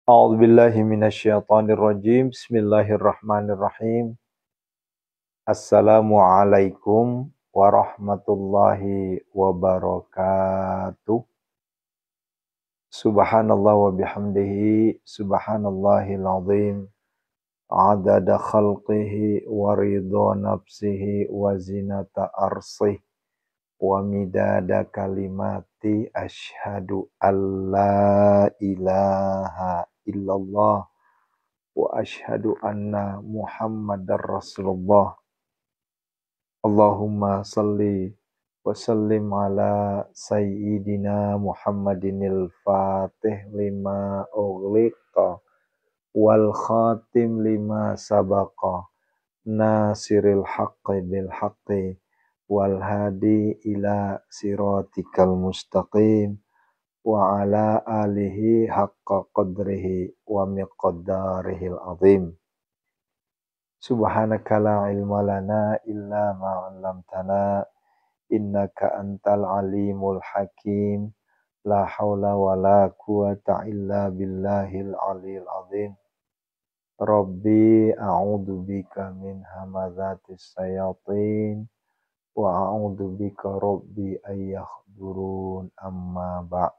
A'udzu billahi minasyaitonir rajim. Bismillahirrahmanirrahim. Assalamualaikum warahmatullahi wabarakatuh. Subhanallah wa bihamdihi subhanallahil azim. Adada khalqihi wa ridha nafsihi wa zinata arsih wa midada kalimati asyhadu alla ilaha illallah wa asyhadu anna Muhammadar Rasulullah. Allahumma salli wa sallim ala sayyidina Muhammadinil Fatih lima ughliqa wal khatim lima sabaqa nasiril haqqi bil haqqi wal hadi ila siratikal mustaqim wa ala alihi haqqa qadrihi wa miqdarihil azim. Subhanaka la ilma lana illa ma 'allamtana innaka antal alimul hakim. La haula wa la quwata illa billahil aliyil azim. Rabbi a'udzu bika min hamazatis syayatin wa a'udzu bika rabbi ayyahdurun amma ba'.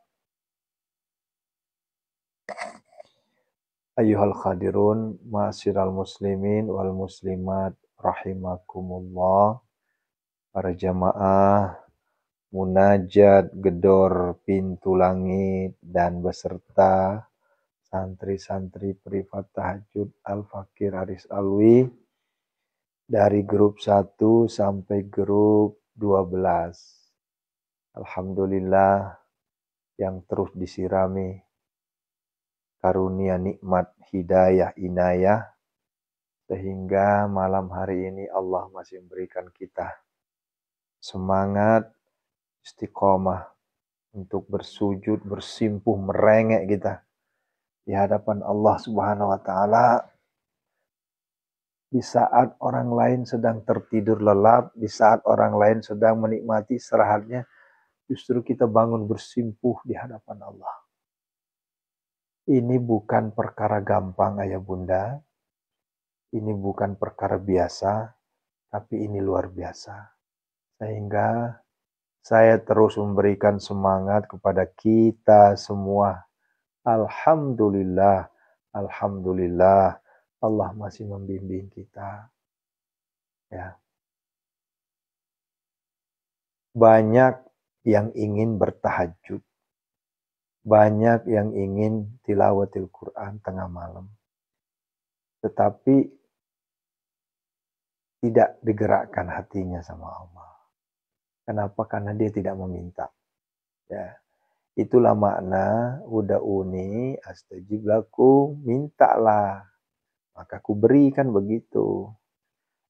Ayyuhal khadirun ma'asyiral muslimin wal muslimat rahimakumullah. Para jamaah munajat gedor pintu langit dan beserta santri-santri privat tahajud Al-Fakir Aris Alwi dari grup 1 sampai grup 12. Alhamdulillah yang terus disirami karunia nikmat hidayah inayah sehingga malam hari ini Allah masih memberikan kita semangat istiqomah untuk bersujud, bersimpuh, merengek kita di hadapan Allah Subhanahu wa taala di saat orang lain sedang tertidur lelap, di saat orang lain sedang menikmati istirahatnya, justru kita bangun bersimpuh di hadapan Allah. Ini bukan perkara gampang ayah bunda, ini bukan perkara biasa, tapi ini luar biasa. Sehingga saya terus memberikan semangat kepada kita semua. Alhamdulillah, alhamdulillah, Allah masih membimbing kita. Ya. Banyak yang ingin bertahajud. Banyak yang ingin tilawatil Quran tengah malam. Tetapi tidak digerakkan hatinya sama Allah. Kenapa? Karena dia tidak meminta. Ya. Itulah makna uda'uni astajib lakum, mintalah maka ku berikan, begitu.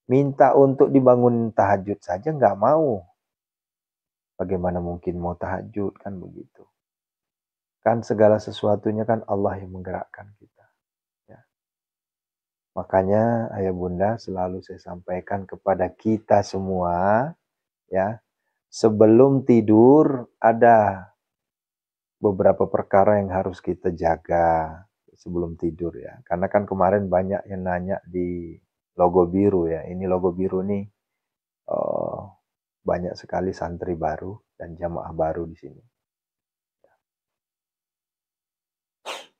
Minta untuk dibangun tahajud saja nggak mau. Bagaimana mungkin mau tahajud, kan begitu. Kan segala sesuatunya kan Allah yang menggerakkan kita. Ya. Makanya ayah bunda selalu saya sampaikan kepada kita semua, ya, sebelum tidur ada beberapa perkara yang harus kita jaga sebelum tidur ya. Karena kan kemarin banyak yang nanya di logo biru ya. Ini logo biru nih banyak sekali santri baru dan jamaah baru di sini.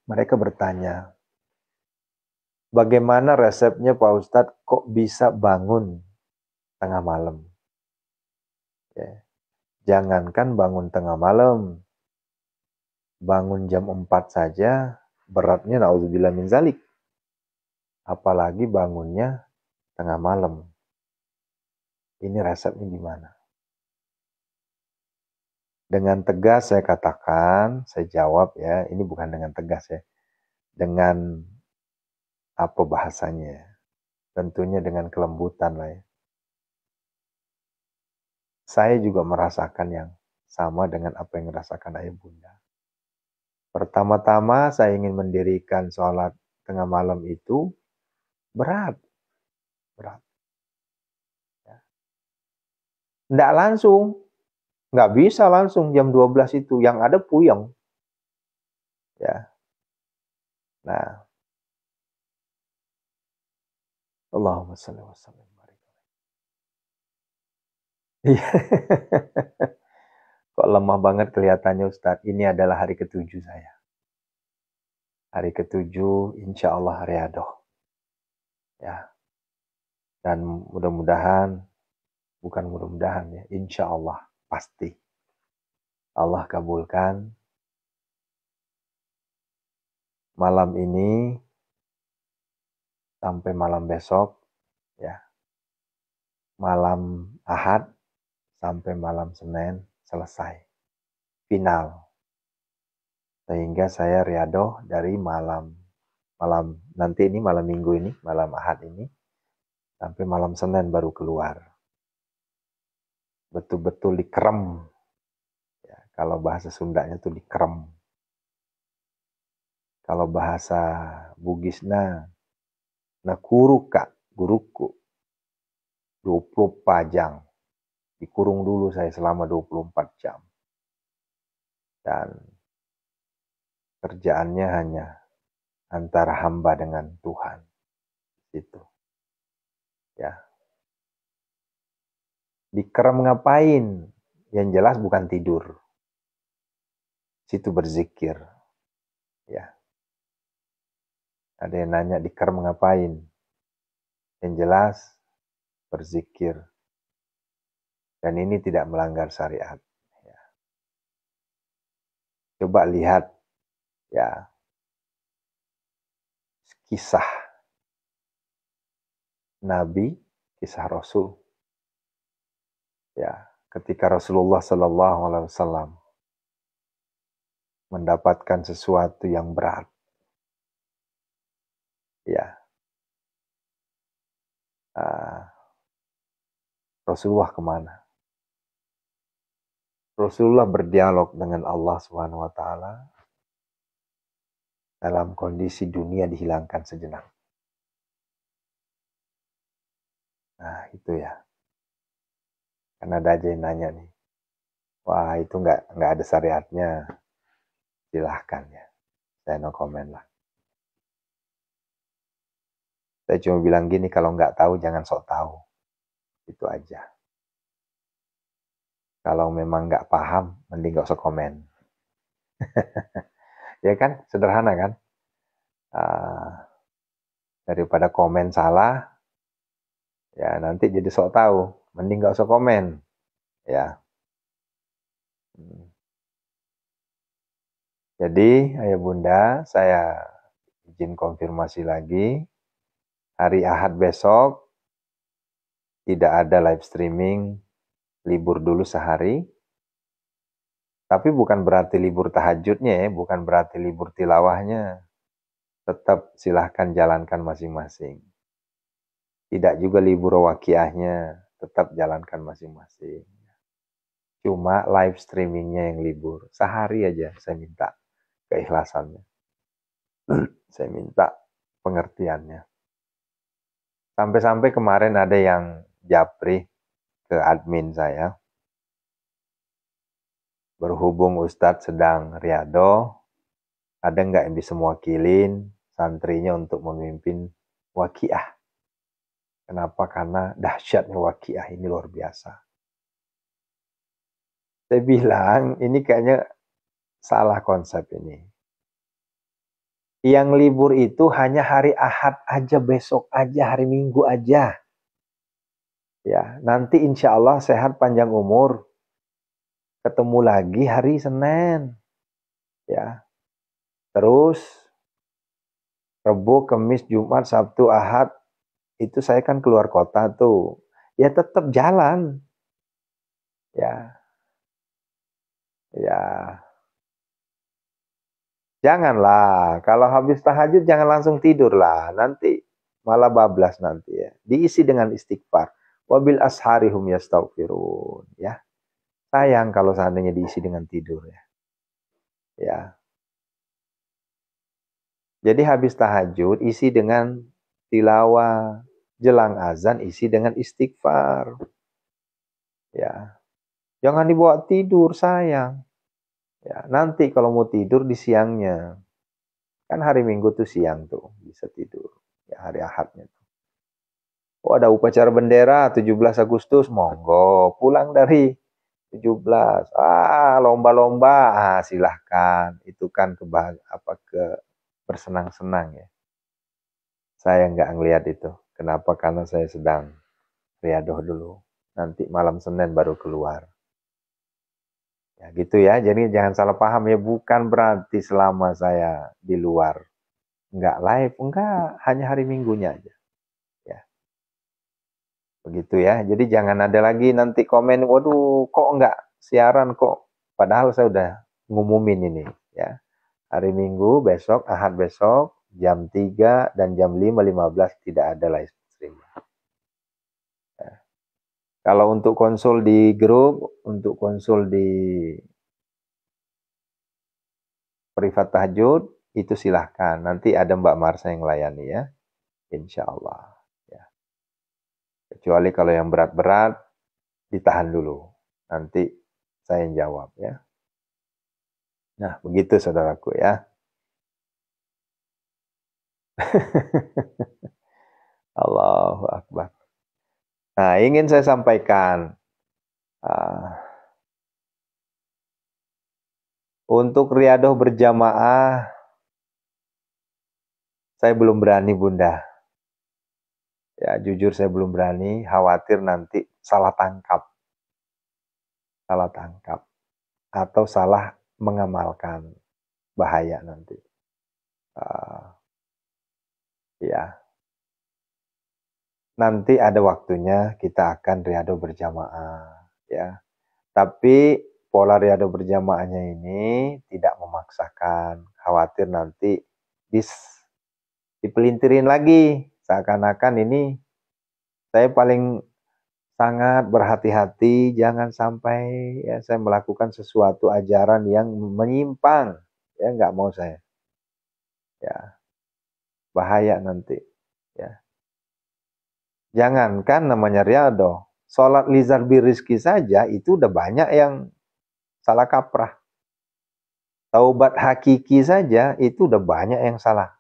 Mereka bertanya, bagaimana resepnya Pak Ustadz kok bisa bangun tengah malam? Ya. Jangankan bangun tengah malam, bangun jam 4 saja beratnya naudzubillah min zalik. Apalagi bangunnya tengah malam. Ini resepnya gimana? Dengan tegas saya katakan, saya jawab ya, ini bukan dengan tegas ya. Dengan apa bahasanya? Tentunya dengan kelembutan lah ya. Saya juga merasakan yang sama dengan apa yang dirasakan ayah bunda. Pertama-tama saya ingin mendirikan sholat tengah malam itu berat. Ya. Nggak langsung, nggak bisa langsung jam 12 itu. Yang ada puyeng. Ya. Nah, Allahumma shalli wa sallim. Iya. Kok lemah banget kelihatannya Ustadz. Ini adalah hari ketujuh saya. Hari ketujuh, insya Allah riadoh. Ya. Dan mudah-mudahan, bukan mudah-mudahan ya, insya Allah pasti Allah kabulkan. Malam ini sampai malam besok, ya. Malam Ahad sampai malam Senin selesai. Final. Sehingga saya riadoh dari malam nanti ini, malam Minggu ini, malam Ahad ini, sampai malam Senin baru keluar. Betul-betul dikerem. Ya, kalau bahasa Sundanya tuh dikerem. Kalau bahasa Bugisna, nakuruka, guruku, 20 pajang. Dikurung dulu saya selama 24 jam. Dan kerjaannya hanya antara hamba dengan Tuhan. Itu. Ya. Dikerem ngapain? Yang jelas bukan tidur. Situ berzikir. Ya. Ada yang nanya dikerem ngapain? Yang jelas berzikir. Dan ini tidak melanggar syariat. Ya. Coba lihat ya kisah Nabi, kisah Rasul. Ya, ketika Rasulullah Sallallahu Alaihi Wasallam mendapatkan sesuatu yang berat, ya, Rasulullah kemana? Rasulullah berdialog dengan Allah Subhanahu Wa Taala dalam kondisi dunia dihilangkan sejenak. Nah, itu ya. Karena ada aja yang nanya nih, wah itu nggak ada syariatnya. Silahkan ya, saya no comment lah. Saya cuma bilang gini, kalau nggak tahu jangan sok tahu. Itu aja. Kalau memang nggak paham, mending nggak usah komen. Ya kan, sederhana kan? Daripada komen salah, ya nanti jadi sok tahu. Mending nggak usah komen. Ya. Jadi, ayah bunda, saya izin konfirmasi lagi. Hari Ahad besok, tidak ada live streaming, libur dulu sehari. Tapi bukan berarti libur tahajudnya ya, bukan berarti libur tilawahnya. Tetap silahkan jalankan masing-masing. Tidak juga libur waqiahnya, tetap jalankan masing-masing. Cuma live streamingnya yang libur. Sehari aja saya minta keikhlasannya. Saya minta pengertiannya. Sampai-sampai kemarin ada yang japri ke admin saya. Berhubung Ustadz sedang riado, ada nggak yang bisa mewakilin santrinya untuk memimpin waqiah? Kenapa? Karena dahsyatnya waqiah ini luar biasa. Saya bilang, ini kayaknya salah konsep ini. Yang libur itu hanya hari Ahad aja, besok aja, hari Minggu aja. Ya, nanti insya Allah sehat panjang umur. Ketemu lagi hari Senin. Ya. Terus Rebo, Kamis, Jumat, Sabtu, Ahad itu saya kan keluar kota tuh. Ya tetap jalan. Ya. Ya. Janganlah, kalau habis tahajud jangan langsung tidur lah. Nanti malah bablas nanti ya. Diisi dengan istighfar. Wabil asharihum yastaghfirun ya. Sayang kalau seandainya diisi dengan tidur ya. Ya. Jadi habis tahajud isi dengan tilawah, jelang azan isi dengan istighfar. Ya. Jangan dibawa tidur, sayang. Ya, nanti kalau mau tidur di siangnya. Kan hari Minggu tuh siang tuh, bisa tidur. Ya hari Ahadnya. Oh ada upacara bendera 17 Agustus, monggo. Pulang dari 17, lomba-lomba, silahkan. Itu kan bersenang-senang ya. Saya nggak ngelihat itu. Kenapa? Karena saya sedang riadoh dulu. Nanti malam Senin baru keluar. Ya gitu ya, jadi jangan salah paham ya. Bukan berarti selama saya di luar nggak live, enggak. Hanya hari Minggunya aja. Ya, begitu ya. Jadi jangan ada lagi nanti komen, waduh kok nggak siaran kok. Padahal saya udah ngumumin ini ya. Hari Minggu besok, Ahad besok, jam 3 dan jam 5.15 tidak ada live stream. Ya. Kalau untuk konsul di grup, untuk konsul di privat tahajud, itu silahkan. Nanti ada Mbak Marsha yang layani ya. Insya Allah. Ya. Kecuali kalau yang berat-berat, ditahan dulu. Nanti saya yang jawab ya. Nah, begitu saudaraku ya. Allahu Akbar. Nah, ingin saya sampaikan, untuk riadoh berjamaah, saya belum berani Bunda. Ya, jujur saya belum berani, khawatir nanti salah tangkap. Salah tangkap. Atau salah mengamalkan. Bahaya nanti. Ya. Nanti ada waktunya kita akan riadoh berjamaah. Ya. Tapi pola riadoh berjamaahnya ini tidak memaksakan. Khawatir nanti dipelintirin lagi. Seakan-akan ini saya paling sangat berhati-hati, jangan sampai ya saya melakukan sesuatu ajaran yang menyimpang. Ya nggak mau saya. Ya, bahaya nanti. Ya. Jangankan namanya riadoh, sholat lizar birizki saja itu udah banyak yang salah kaprah. Taubat hakiki saja itu udah banyak yang salah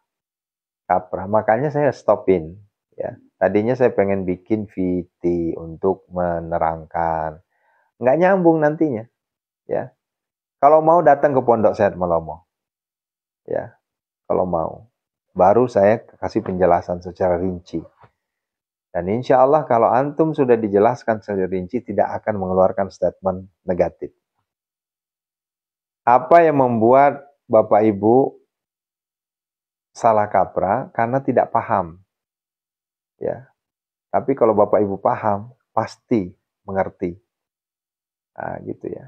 kaprah. Makanya saya stopin. Ya. Tadinya saya pengen bikin VT untuk menerangkan. Nggak nyambung nantinya. Ya. Kalau mau datang ke Pondok Sehat Melomo. Ya. Kalau mau. Baru saya kasih penjelasan secara rinci. Dan insya Allah kalau antum sudah dijelaskan secara rinci, tidak akan mengeluarkan statement negatif. Apa yang membuat Bapak Ibu salah kaprah? Karena tidak paham. Ya. Tapi kalau Bapak Ibu paham, pasti mengerti. Nah, gitu ya.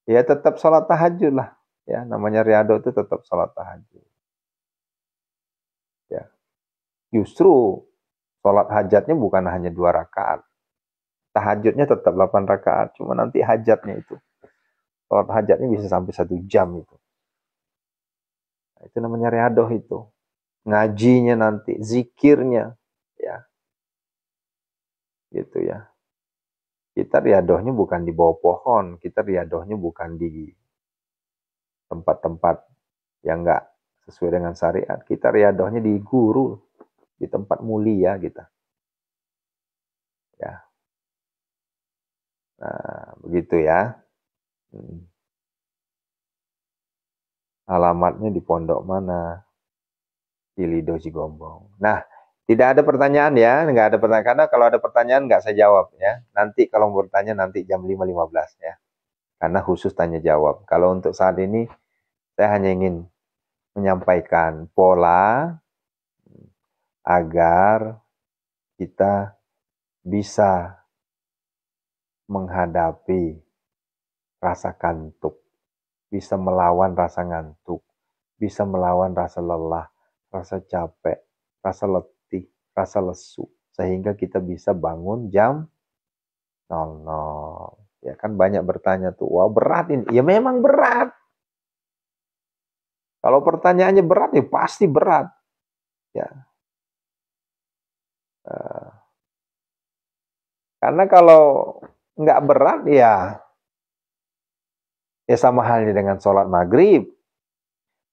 Ya tetap sholat tahajud lah. Ya, namanya riado itu tetap sholat tahajud. Ya. Justru sholat hajatnya bukan hanya 2 rakaat. Tahajudnya tetap 8 rakaat. Cuma nanti hajatnya itu. Sholat hajatnya bisa sampai 1 jam itu. Nah, itu namanya riadoh itu. Ngajinya nanti, zikirnya. Ya, gitu ya. Kita riadohnya bukan di bawah pohon. Kita riadohnya bukan di tempat-tempat yang nggak sesuai dengan syariat. Kita riadohnya di guru. Di tempat mulia kita. Ya. Nah, begitu ya. Alamatnya di pondok mana? Di Lido Cigombong. Nah, tidak ada pertanyaan ya, nggak ada pertanyaan. Karena kalau ada pertanyaan nggak saya jawab ya. Nanti kalau mau bertanya nanti jam 5.15 ya. Karena khusus tanya jawab. Kalau untuk saat ini, saya hanya ingin menyampaikan pola agar kita bisa menghadapi rasa kantuk, bisa melawan rasa ngantuk, bisa melawan rasa lelah, rasa capek, rasa letih, rasa lesu. Sehingga kita bisa bangun jam 00. Ya kan banyak bertanya tuh, wah berat ini. Ya memang berat. Kalau pertanyaannya berat, ya pasti berat. Ya. Karena kalau nggak berat, ya Ya sama halnya dengan sholat maghrib.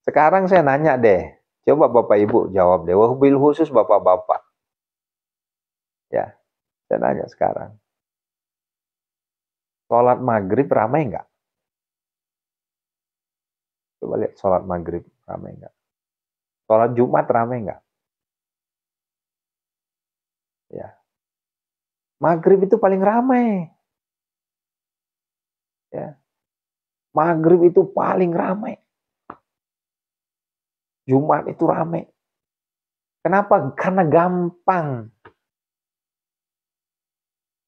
Sekarang saya nanya deh, coba Bapak Ibu jawab deh, wabil khusus Bapak-Bapak. Ya, saya nanya sekarang. Sholat maghrib ramai nggak? Coba lihat sholat maghrib ramai nggak? Sholat Jumat ramai nggak? Ya, maghrib itu paling ramai. Ya, maghrib itu paling ramai. Jumat itu ramai. Kenapa? Karena gampang.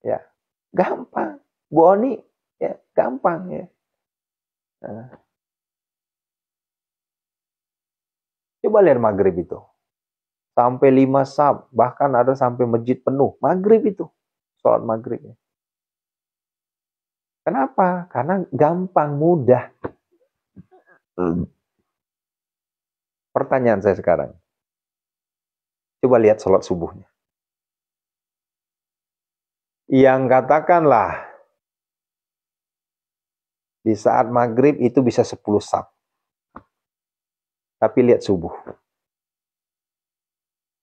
Ya, gampang. Bu Oni, ya gampang ya. Nah, coba lihat maghrib itu. Sampai 5 sab, bahkan ada sampai masjid penuh. Maghrib itu, sholat maghrib. Kenapa? Karena gampang, mudah. Pertanyaan saya sekarang. Coba lihat sholat subuhnya. Yang katakanlah di saat maghrib itu bisa 10 sab. Tapi lihat subuh.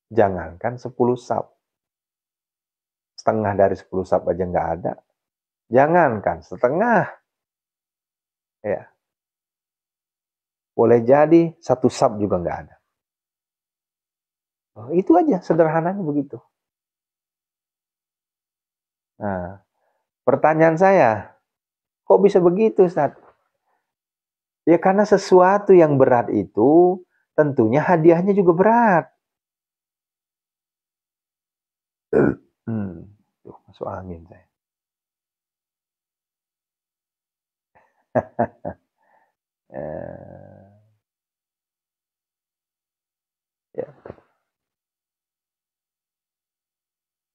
Jangankan 10 sab. Setengah dari 10 sab aja nggak ada. Jangankan setengah. Ya. Boleh jadi 1 sab juga nggak ada. Oh, itu aja, sederhananya begitu. Nah, pertanyaan saya, kok bisa begitu, Ustaz? Ya karena sesuatu yang berat itu tentunya hadiahnya juga berat. Tuh, masuk angin saya. Ya.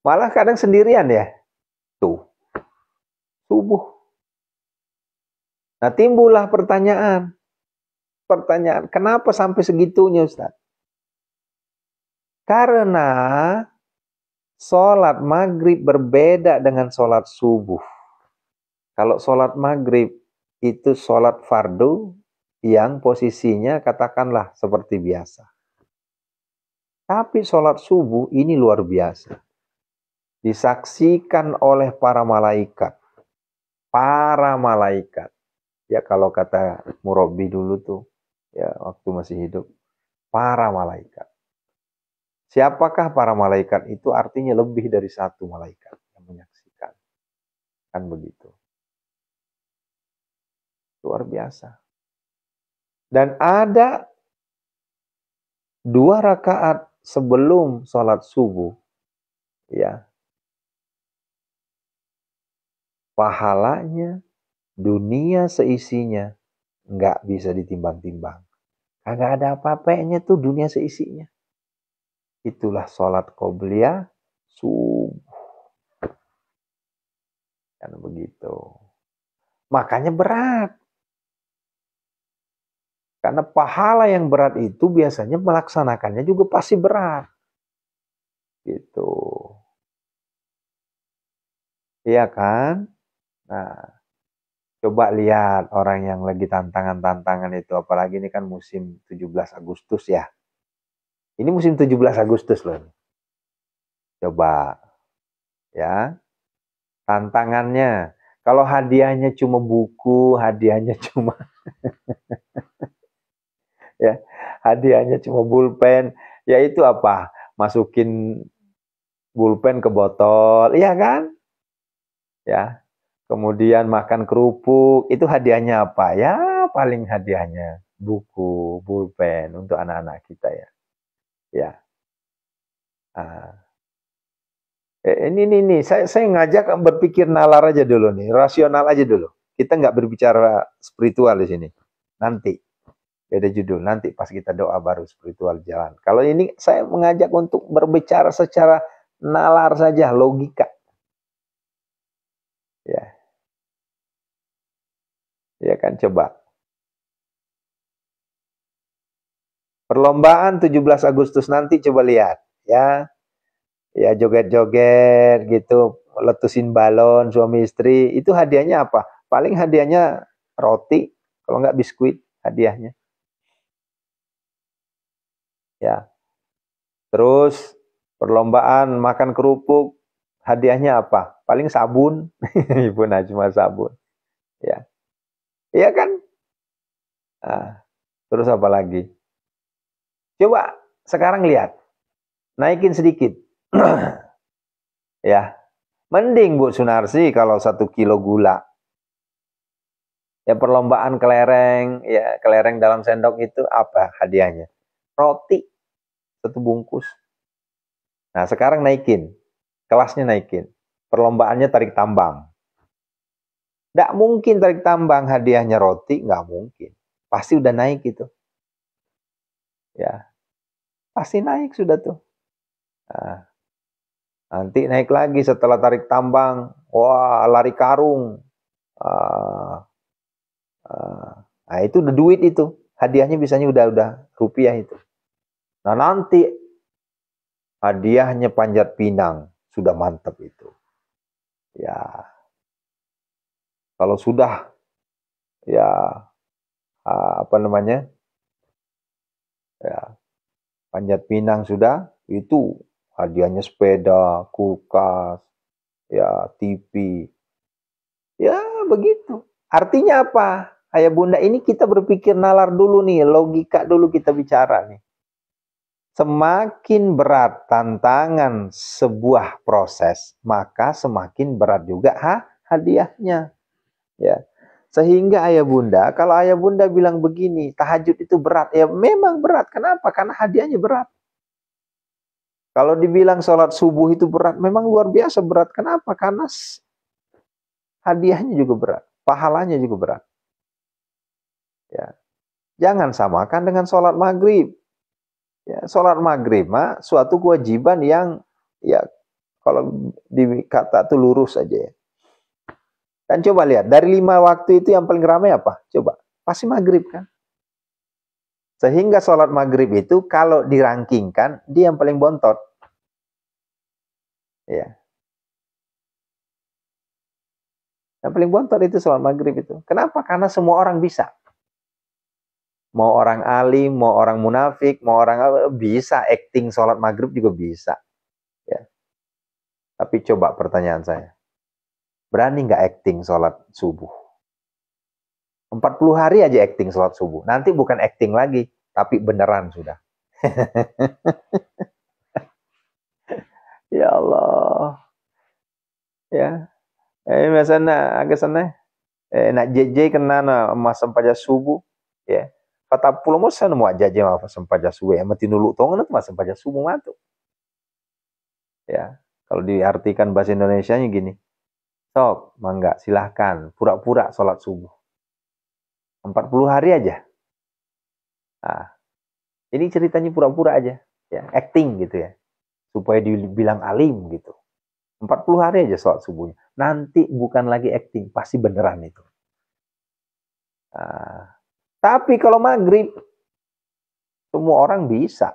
Malah kadang sendirian ya. Tuh, subuh. Nah timbullah pertanyaan. Kenapa sampai segitunya Ustaz? Karena sholat maghrib berbeda dengan sholat subuh. Kalau sholat maghrib itu sholat fardu yang posisinya katakanlah seperti biasa. Tapi sholat subuh ini luar biasa. Disaksikan oleh para malaikat. Para malaikat. Ya kalau kata Murabi dulu tuh, ya waktu masih hidup. Para malaikat. Siapakah para malaikat itu? Artinya lebih dari satu malaikat yang menyaksikan. Kan begitu. Luar biasa. Dan ada 2 rakaat sebelum sholat subuh. Ya. Pahalanya dunia seisinya nggak bisa ditimbang-timbang. Kagak ada apa-apanya tuh dunia seisinya. Itulah sholat qobliyah subuh. Kan begitu. Makanya berat. Karena pahala yang berat itu biasanya melaksanakannya juga pasti berat. Gitu. Iya kan? Nah, coba lihat orang yang lagi tantangan-tantangan itu. Apalagi ini kan musim 17 Agustus ya. Ini musim 17 Agustus loh. Coba. Ya. Tantangannya. Kalau hadiahnya cuma buku, hadiahnya cuma ya, hadiahnya cuma pulpen, ya itu apa? Masukin pulpen ke botol, iya kan? Ya. Kemudian makan kerupuk, itu hadiahnya apa? Ya, paling hadiahnya buku, pulpen untuk anak-anak kita ya. Ya. Nah. Ini saya ngajak berpikir nalar aja dulu nih, rasional aja dulu. Kita nggak berbicara spiritual di sini. Nanti beda judul, nanti pas kita doa baru spiritual jalan. Kalau ini saya mengajak untuk berbicara secara nalar saja, logika. Ya. Ya kan, coba. Perlombaan 17 Agustus nanti coba lihat ya. Ya joget-joget gitu, letusin balon suami istri, itu hadiahnya apa? Paling hadiahnya roti Kalau nggak biskuit hadiahnya. Ya. Terus perlombaan makan kerupuk, hadiahnya apa? Paling sabun. Ibu cuma sabun. Ya. Iya kan? Nah, terus apa lagi? Coba sekarang lihat. Naikin sedikit. Ya. Mending Bu Sunarsi kalau 1 kilo gula. Ya perlombaan kelereng, ya kelereng dalam sendok itu apa hadiahnya? Roti 1 bungkus. Nah sekarang naikin, kelasnya naikin. Perlombaannya tarik tambang. Nggak mungkin tarik tambang hadiahnya roti, nggak mungkin. Pasti udah naik itu. Ya, pasti naik sudah tuh. Nah, nanti naik lagi setelah tarik tambang, wah lari karung. Ah, nah itu udah duit itu. Hadiahnya biasanya udah rupiah itu. Nah nanti hadiahnya panjat pinang. Sudah mantap itu. Ya, kalau sudah ya apa namanya? Ya, panjat pinang sudah, itu hadiahnya sepeda, kulkas, ya TV. Ya, begitu. Artinya apa? Ayah bunda ini kita berpikir nalar dulu nih, logika dulu kita bicara nih. Semakin berat tantangan sebuah proses, maka semakin berat juga hadiahnya. Ya. Sehingga ayah bunda, kalau ayah bunda bilang begini, tahajud itu berat, ya memang berat. Kenapa? Karena hadiahnya berat. Kalau dibilang sholat subuh itu berat, memang luar biasa berat. Kenapa? Karena hadiahnya juga berat, pahalanya juga berat. Ya. Jangan samakan dengan sholat maghrib. Ya, sholat maghrib mah suatu kewajiban yang ya kalau dikata tuh lurus aja ya. Dan coba lihat, dari 5 waktu itu yang paling ramai apa? Coba, pasti maghrib kan? Sehingga sholat maghrib itu kalau dirangkingkan, dia yang paling bontot. Ya. Yang paling bontot itu sholat maghrib itu. Kenapa? Karena semua orang bisa. Mau orang alim, mau orang munafik, mau orang bisa acting sholat maghrib juga bisa. Ya. Tapi coba pertanyaan saya, berani nggak acting sholat subuh? 40 hari aja acting sholat subuh. Nanti bukan acting lagi, tapi beneran sudah. Ya Allah. Ya. Biasanya agak sana. Nak jeje kena na emas sempaja subuh. Ya. Kata pulau mo sana mo aja ma sempaja subuh. Mati nulu tongan itu mas sempaja subuh matu. Ya. Kalau diartikan bahasa Indonesianya gini. Sok, mangga, silahkan. Pura-pura sholat subuh. 40 hari aja. Nah, ini ceritanya pura-pura aja. Ya, acting gitu ya. Supaya dibilang alim gitu. 40 hari aja sholat subuhnya. Nanti bukan lagi acting, pasti beneran itu. Nah, tapi kalau maghrib, semua orang bisa.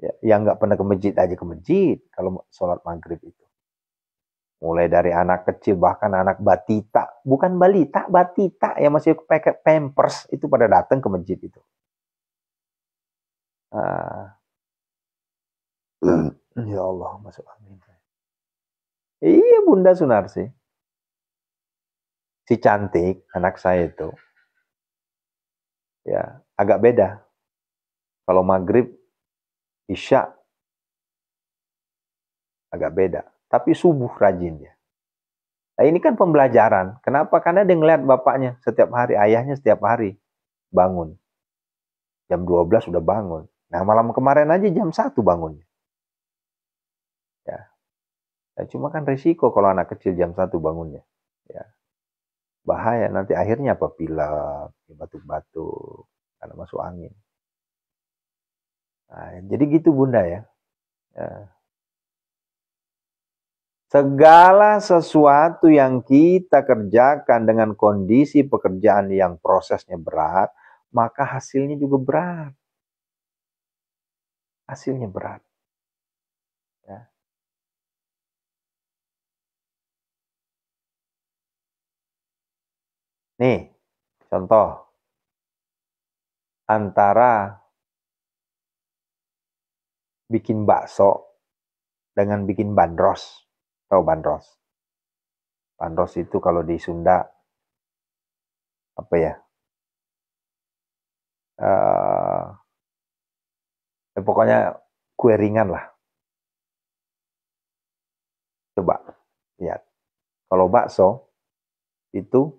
Ya, yang nggak pernah ke masjid aja ke masjid kalau sholat maghrib itu. Mulai dari anak kecil, bahkan anak batita. Bukan balita, batita yang masih pakai pampers, itu pada datang ke masjid itu. Nah, ya Allah, masuk amin. Iya Bunda Sunarsi. Si cantik, anak saya itu, ya agak beda. Kalau maghrib, isya, agak beda. Tapi subuh rajin dia. Nah ini kan pembelajaran. Kenapa? Karena dia ngeliat bapaknya setiap hari, ayahnya setiap hari bangun. Jam 12 sudah bangun. Nah malam kemarin aja jam 1 bangunnya. Ya. Ya, cuma kan risiko kalau anak kecil jam 1 bangunnya. Ya. Bahaya, nanti akhirnya apa? Pilek, batuk-batuk, karena masuk angin. Nah, jadi gitu Bunda ya. Ya. Segala sesuatu yang kita kerjakan dengan kondisi pekerjaan yang prosesnya berat, maka hasilnya juga berat. Hasilnya berat. Ya. Nih, contoh. antara bikin bakso dengan bikin bandros. Tahu bandros? Bandros itu kalau di Sunda apa ya? Pokoknya kue ringan lah. Coba lihat. Kalau bakso itu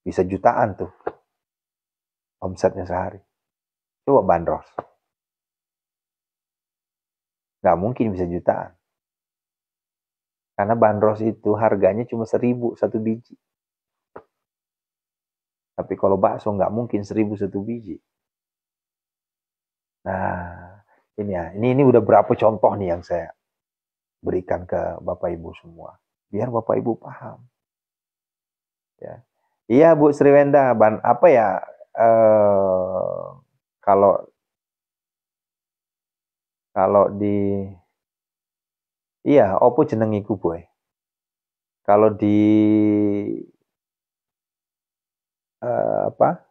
bisa jutaan tuh omsetnya sehari. Coba bandros. Nggak mungkin bisa jutaan. Karena bandros itu harganya cuma 1.000 satu biji. Tapi kalau bakso nggak mungkin 1.000 satu biji. Nah, ini ya. Ini udah berapa contoh nih yang saya berikan ke Bapak Ibu semua. Biar Bapak Ibu paham. Ya. Iya Bu Sriwenda, apa ya? Kalau di iya, opo jenengiku boy. Kalau di apa?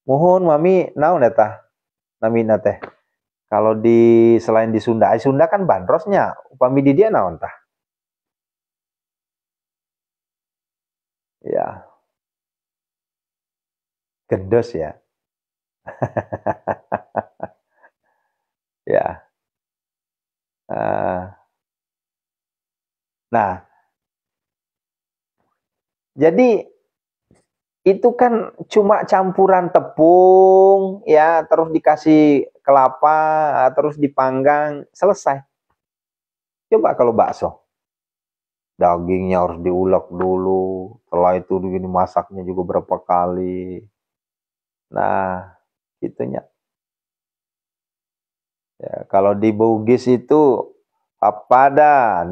Mohon mami naon eta? Namina teh. Kalau di selain di Sunda kan bandrosnya, upami di dia naon tah? Ya, gendos ya. Ya. Nah, jadi itu kan cuma campuran tepung, ya, terus dikasih kelapa, terus dipanggang, selesai. Coba kalau bakso, dagingnya harus diulek dulu, setelah itu dimasaknya juga berapa kali. Nah, itunya. Ya, kalau di Bugis itu apa dah,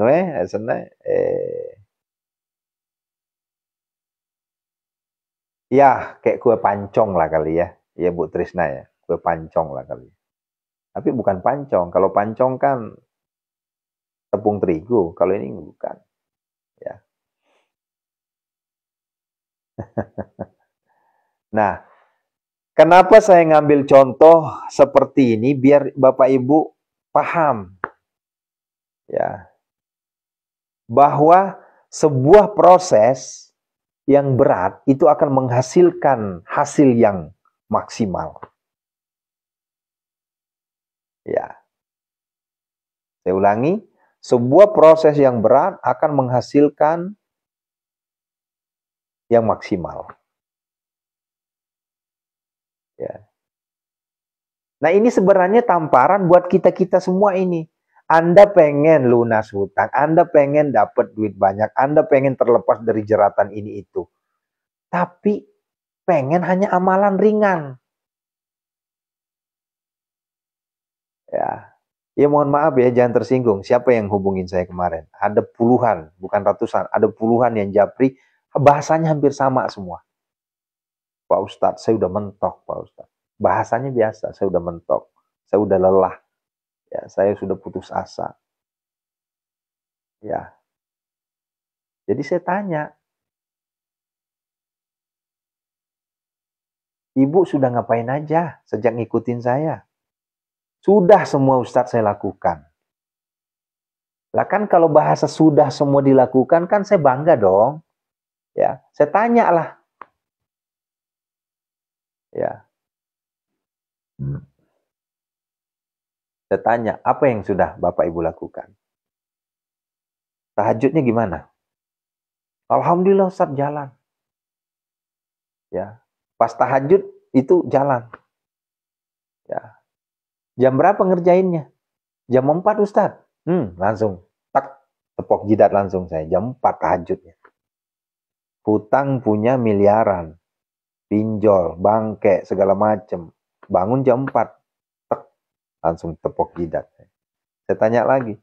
ya kayak kue pancong lah kali ya, ya Bu Trisna ya, kue pancong lah kali. Tapi bukan pancong, kalau pancong kan tepung terigu, kalau ini bukan. Ya. Nah, kenapa saya ngambil contoh seperti ini biar Bapak Ibu paham ya bahwa sebuah proses yang berat itu akan menghasilkan hasil yang maksimal. Ya. Saya ulangi, sebuah proses yang berat akan menghasilkan yang maksimal. Ya. Nah, ini sebenarnya tamparan buat kita-kita semua ini. Anda pengen lunas hutang, Anda pengen dapat duit banyak, Anda pengen terlepas dari jeratan ini itu. Tapi pengen hanya amalan ringan. Ya. Ya mohon maaf ya, jangan tersinggung. Siapa yang hubungin saya kemarin? Ada puluhan, bukan ratusan. Ada puluhan yang japri, bahasanya hampir sama semua. Pak Ustadz, saya udah mentok, Pak Ustadz. Bahasanya biasa, saya udah mentok. Saya udah lelah. Ya, saya sudah putus asa. Ya. Jadi saya tanya, Ibu sudah ngapain aja sejak ngikutin saya? Sudah semua Ustadz saya lakukan. Lah kan kalau bahasa sudah semua dilakukan kan saya bangga dong. Ya, saya tanya lah. Ya. Saya tanya, apa yang sudah Bapak Ibu lakukan? Tahajudnya gimana? Alhamdulillah Ustadz jalan. Ya. Pas tahajud itu jalan. Ya. Jam berapa ngerjainnya? Jam 4 Ustadz. Langsung tak tepok jidat langsung saya. Jam 4 tahajudnya. Hutang punya miliaran. Pinjol, bangke, segala macem. Bangun jam 4. Tak, langsung tepok jidat. Saya tanya lagi.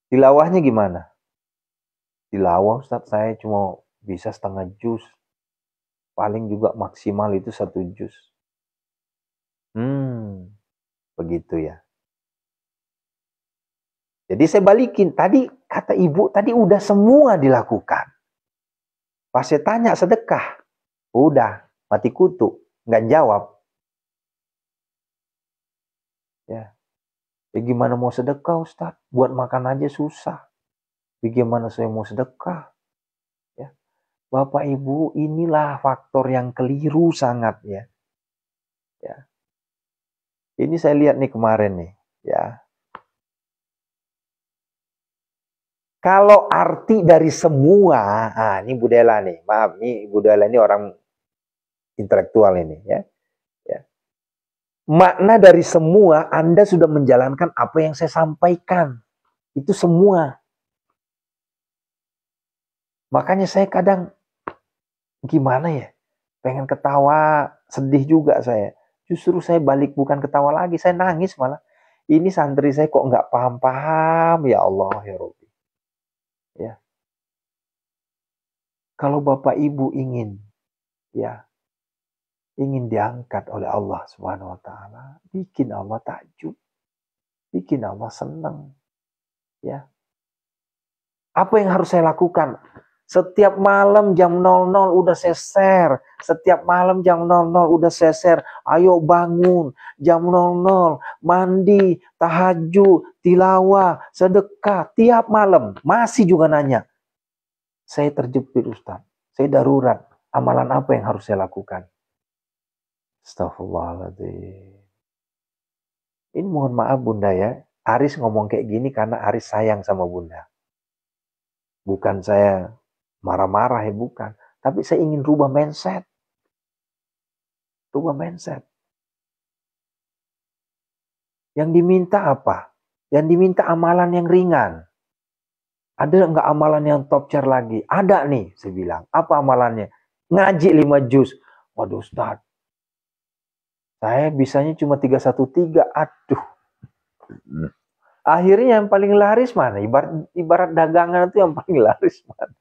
Tilawahnya gimana? Tilawah Ustadz saya cuma bisa setengah juz. Paling juga maksimal itu 1 juz. Begitu ya. Jadi saya balikin. Tadi kata ibu, tadi udah semua dilakukan. Pas saya tanya sedekah. Udah, mati kutu. Nggak jawab. Ya. Gimana mau sedekah Ustaz? Buat makan aja susah. Bagaimana saya mau sedekah? Ya. Bapak Ibu, inilah faktor yang keliru sangat ya. Ya. Ini saya lihat nih kemarin nih, ya. Kalau arti dari semua, ini Bu Dela nih, maaf, nih Bu Dela ini orang intelektual ini ya. Ya. Makna dari semua, Anda sudah menjalankan apa yang saya sampaikan. Itu semua. Makanya saya kadang, gimana ya, pengen ketawa, sedih juga saya. Justru saya balik bukan ketawa lagi, saya nangis malah. Ini santri saya kok nggak paham-paham, ya Allah, ya Rabbi. Ya. Kalau Bapak Ibu ingin, ya, ingin diangkat oleh Allah Subhanahu wa taala, bikin Allah takjub, bikin Allah senang. Ya. Apa yang harus saya lakukan? Setiap malam jam 00 udah saya share. Setiap malam jam 00 udah saya share. Ayo bangun jam 00, mandi, tahajud, tilawah, sedekah tiap malam. Masih juga nanya. Saya terjepit Ustaz. Saya darurat. Amalan apa yang harus saya lakukan? Astagfirullahaladzim. Ini mohon maaf Bunda ya. Aris ngomong kayak gini karena Aris sayang sama Bunda. Bukan saya marah-marah ya, bukan. Tapi saya ingin rubah mindset. Rubah mindset. Yang diminta apa? Yang diminta amalan yang ringan. Ada nggak amalan yang top tier lagi? Ada nih, saya bilang. Apa amalannya? Ngaji 5 juz. Waduh Ustaz. Saya bisanya cuma 313. Aduh. Akhirnya yang paling laris mana? Ibarat dagangan itu yang paling laris mana?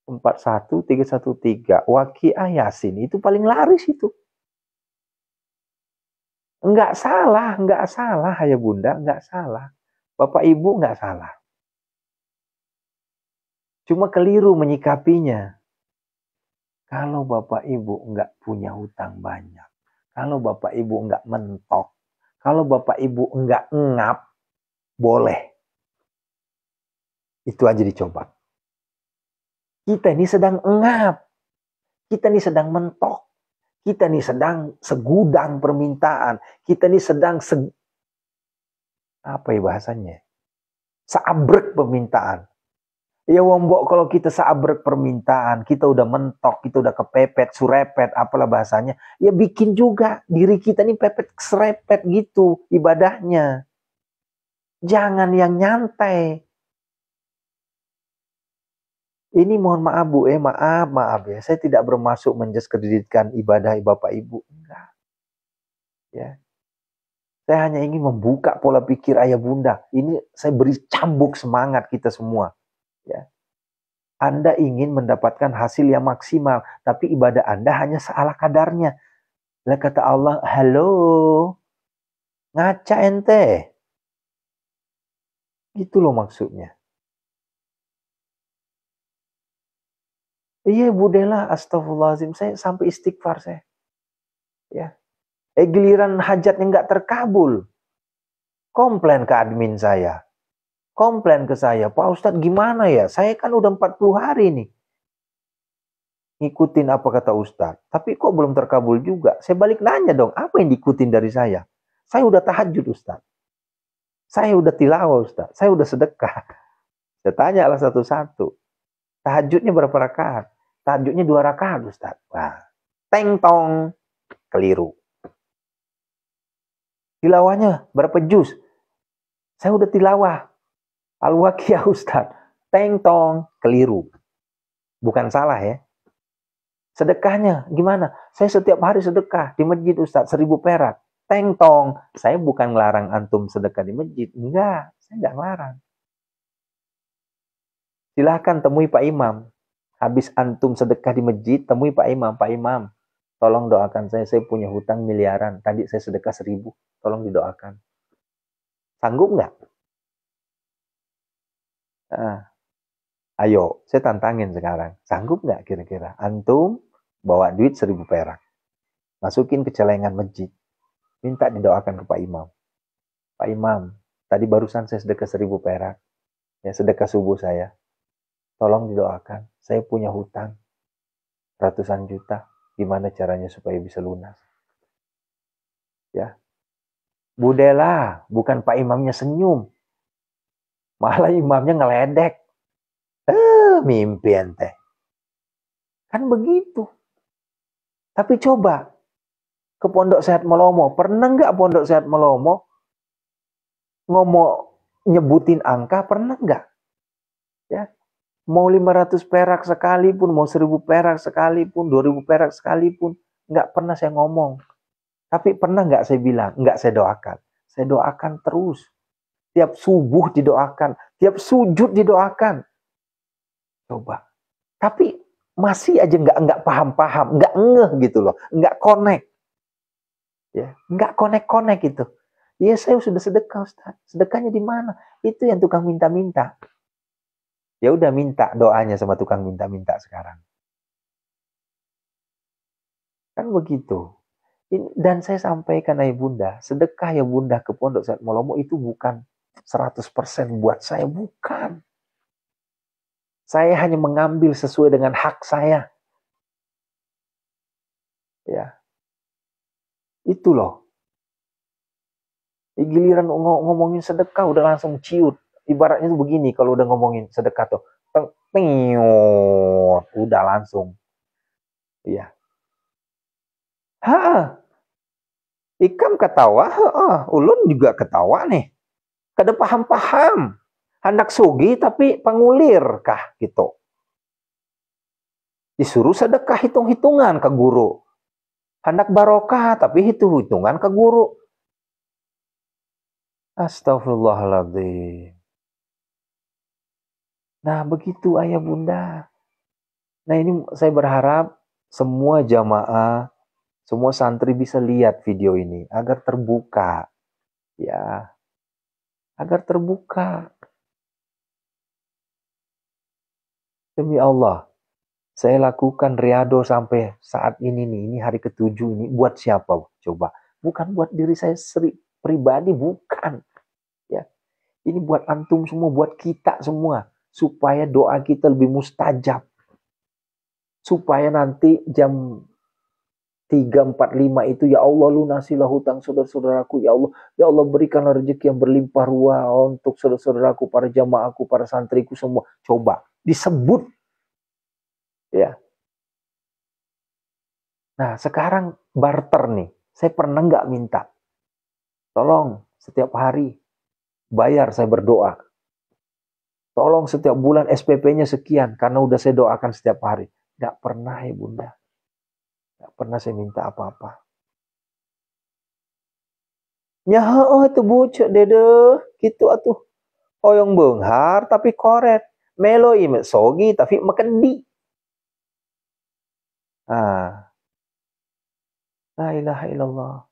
41, 313. Waqiah Yasin. Itu paling laris itu. Enggak salah ya Bunda, enggak salah. Bapak Ibu enggak salah. Cuma keliru menyikapinya. Kalau Bapak Ibu enggak punya hutang banyak, kalau Bapak Ibu enggak mentok, kalau Bapak Ibu enggak ngap, boleh. Itu aja dicoba. Kita ini sedang ngap, kita ini sedang mentok, kita ini sedang segudang permintaan, kita ini sedang apa ya bahasanya? Seabrek permintaan. Ya wombok kalau kita seabrek permintaan, kita udah mentok, kita udah kepepet, surepet, apalah bahasanya. Ya bikin juga diri kita nih pepet, serepet gitu ibadahnya. Jangan yang nyantai. Ini mohon maaf Bu, maaf ya. Saya tidak bermaksud mendiskreditkan ibadah Bapak Ibu. Enggak. Ya. Saya hanya ingin membuka pola pikir ayah bunda. Ini saya beri cambuk semangat kita semua. Ya. Anda ingin mendapatkan hasil yang maksimal, tapi ibadah Anda hanya seala kadarnya. Lah kata Allah, halo, ngaca ente. Gitu loh maksudnya. Iya Bu Dela, astagfirullahaladzim, saya sampai istighfar saya. Ya. Giliran hajatnya nggak terkabul. Komplain ke admin saya. Komplain ke saya, Pak Ustadz gimana ya? Saya kan udah 40 hari nih. Ngikutin apa kata Ustadz. Tapi kok belum terkabul juga? Saya balik nanya dong, apa yang diikutin dari saya? Saya udah tahajud Ustadz. Saya udah tilawah Ustadz. Saya udah sedekah. Saya tanya lah satu-satu. Tahajudnya berapa rakaat? Tahajudnya 2 rakaat Ustadz. Wah, teng tong. Keliru. Tilawahnya berapa juz? Saya udah tilawah. Al-Waqiah Ustadz. Teng tong. Keliru. Bukan salah ya. Sedekahnya gimana? Saya setiap hari sedekah di masjid Ustadz 1000 perak. Teng tong. Saya bukan ngelarang antum sedekah di masjid. Enggak, saya enggak ngelarang. Silahkan temui Pak Imam. Habis antum sedekah di masjid, temui Pak Imam. Pak Imam, tolong doakan saya punya hutang miliaran. Tadi saya sedekah 1000, tolong didoakan. Sanggup nggak? Nah, ayo, saya tantangin sekarang. Sanggup nggak kira-kira? Antum bawa duit 1.000 perak, masukin ke celengan masjid, minta didoakan ke Pak Imam. Pak Imam, tadi barusan saya sedekah 1.000 perak, ya sedekah subuh saya. Tolong didoakan, saya punya hutang ratusan juta, gimana caranya supaya bisa lunas? Ya, budela, bukan Pak Imamnya senyum, malah imamnya ngeledek. Mimpi ente. Kan begitu. Tapi coba ke Pondok Sehat Melomo, pernah nggak Pondok Sehat Melomo ngomong nyebutin angka, pernah nggak? Ya, mau 500 perak sekalipun, mau 1.000 perak sekalipun, 2.000 perak sekalipun, nggak pernah saya ngomong. Tapi pernah nggak saya bilang, nggak saya doakan. Saya doakan terus. Tiap subuh didoakan, tiap sujud didoakan. Coba. Tapi masih aja nggak paham-paham, nggak ngeh gitu loh, nggak connect. Ya, nggak connect gitu. Ya saya sudah sedekah Ustaz. Sedekahnya di mana? Itu yang tukang minta-minta. Ya udah minta doanya sama tukang minta-minta sekarang. Kan begitu. Dan saya sampaikan ayah bunda, sedekah ya bunda ke Pondok Sehat Melomo itu bukan 100% buat saya, bukan. Saya hanya mengambil sesuai dengan hak saya. Ya. Itu loh. Giliran ngomongin sedekah udah langsung ciut. Ibaratnya tuh begini kalau udah ngomongin sedekah tuh. Udah langsung. Iya. Ikam ketawa, ulun juga ketawa nih. Kada paham-paham. Hendak sugi tapi pengulir kah gitu. Disuruh sedekah hitung-hitungan ke guru. Hendak barokah tapi hitung-hitungan ke guru. Astagfirullahaladzim. Nah begitu ayah bunda. Nah ini saya berharap semua jamaah, semua santri bisa lihat video ini agar terbuka. Ya, agar terbuka. Demi Allah, saya lakukan riado sampai saat ini nih, ini hari ke-7 ini buat siapa? Coba, bukan buat diri saya pribadi, bukan. Ya, ini buat antum semua, buat kita semua, supaya doa kita lebih mustajab. Supaya nanti jam 3, 4, 5 itu, ya Allah lunasilah hutang saudara-saudaraku, ya Allah berikanlah rezeki yang berlimpah ruah untuk saudara-saudaraku, para jamaahku, para santriku semua. Coba disebut, ya. Nah sekarang barter nih, saya pernah nggak minta, tolong setiap hari bayar saya berdoa, tolong setiap bulan SPP-nya sekian karena udah saya doakan setiap hari. Nggak pernah ya bunda, nggak pernah saya minta apa-apa. Ya itu bucuk dede, gitu atuh. Oyong benghar tapi koret. Melo imet sogi tapi makendi. La ilaha illallah.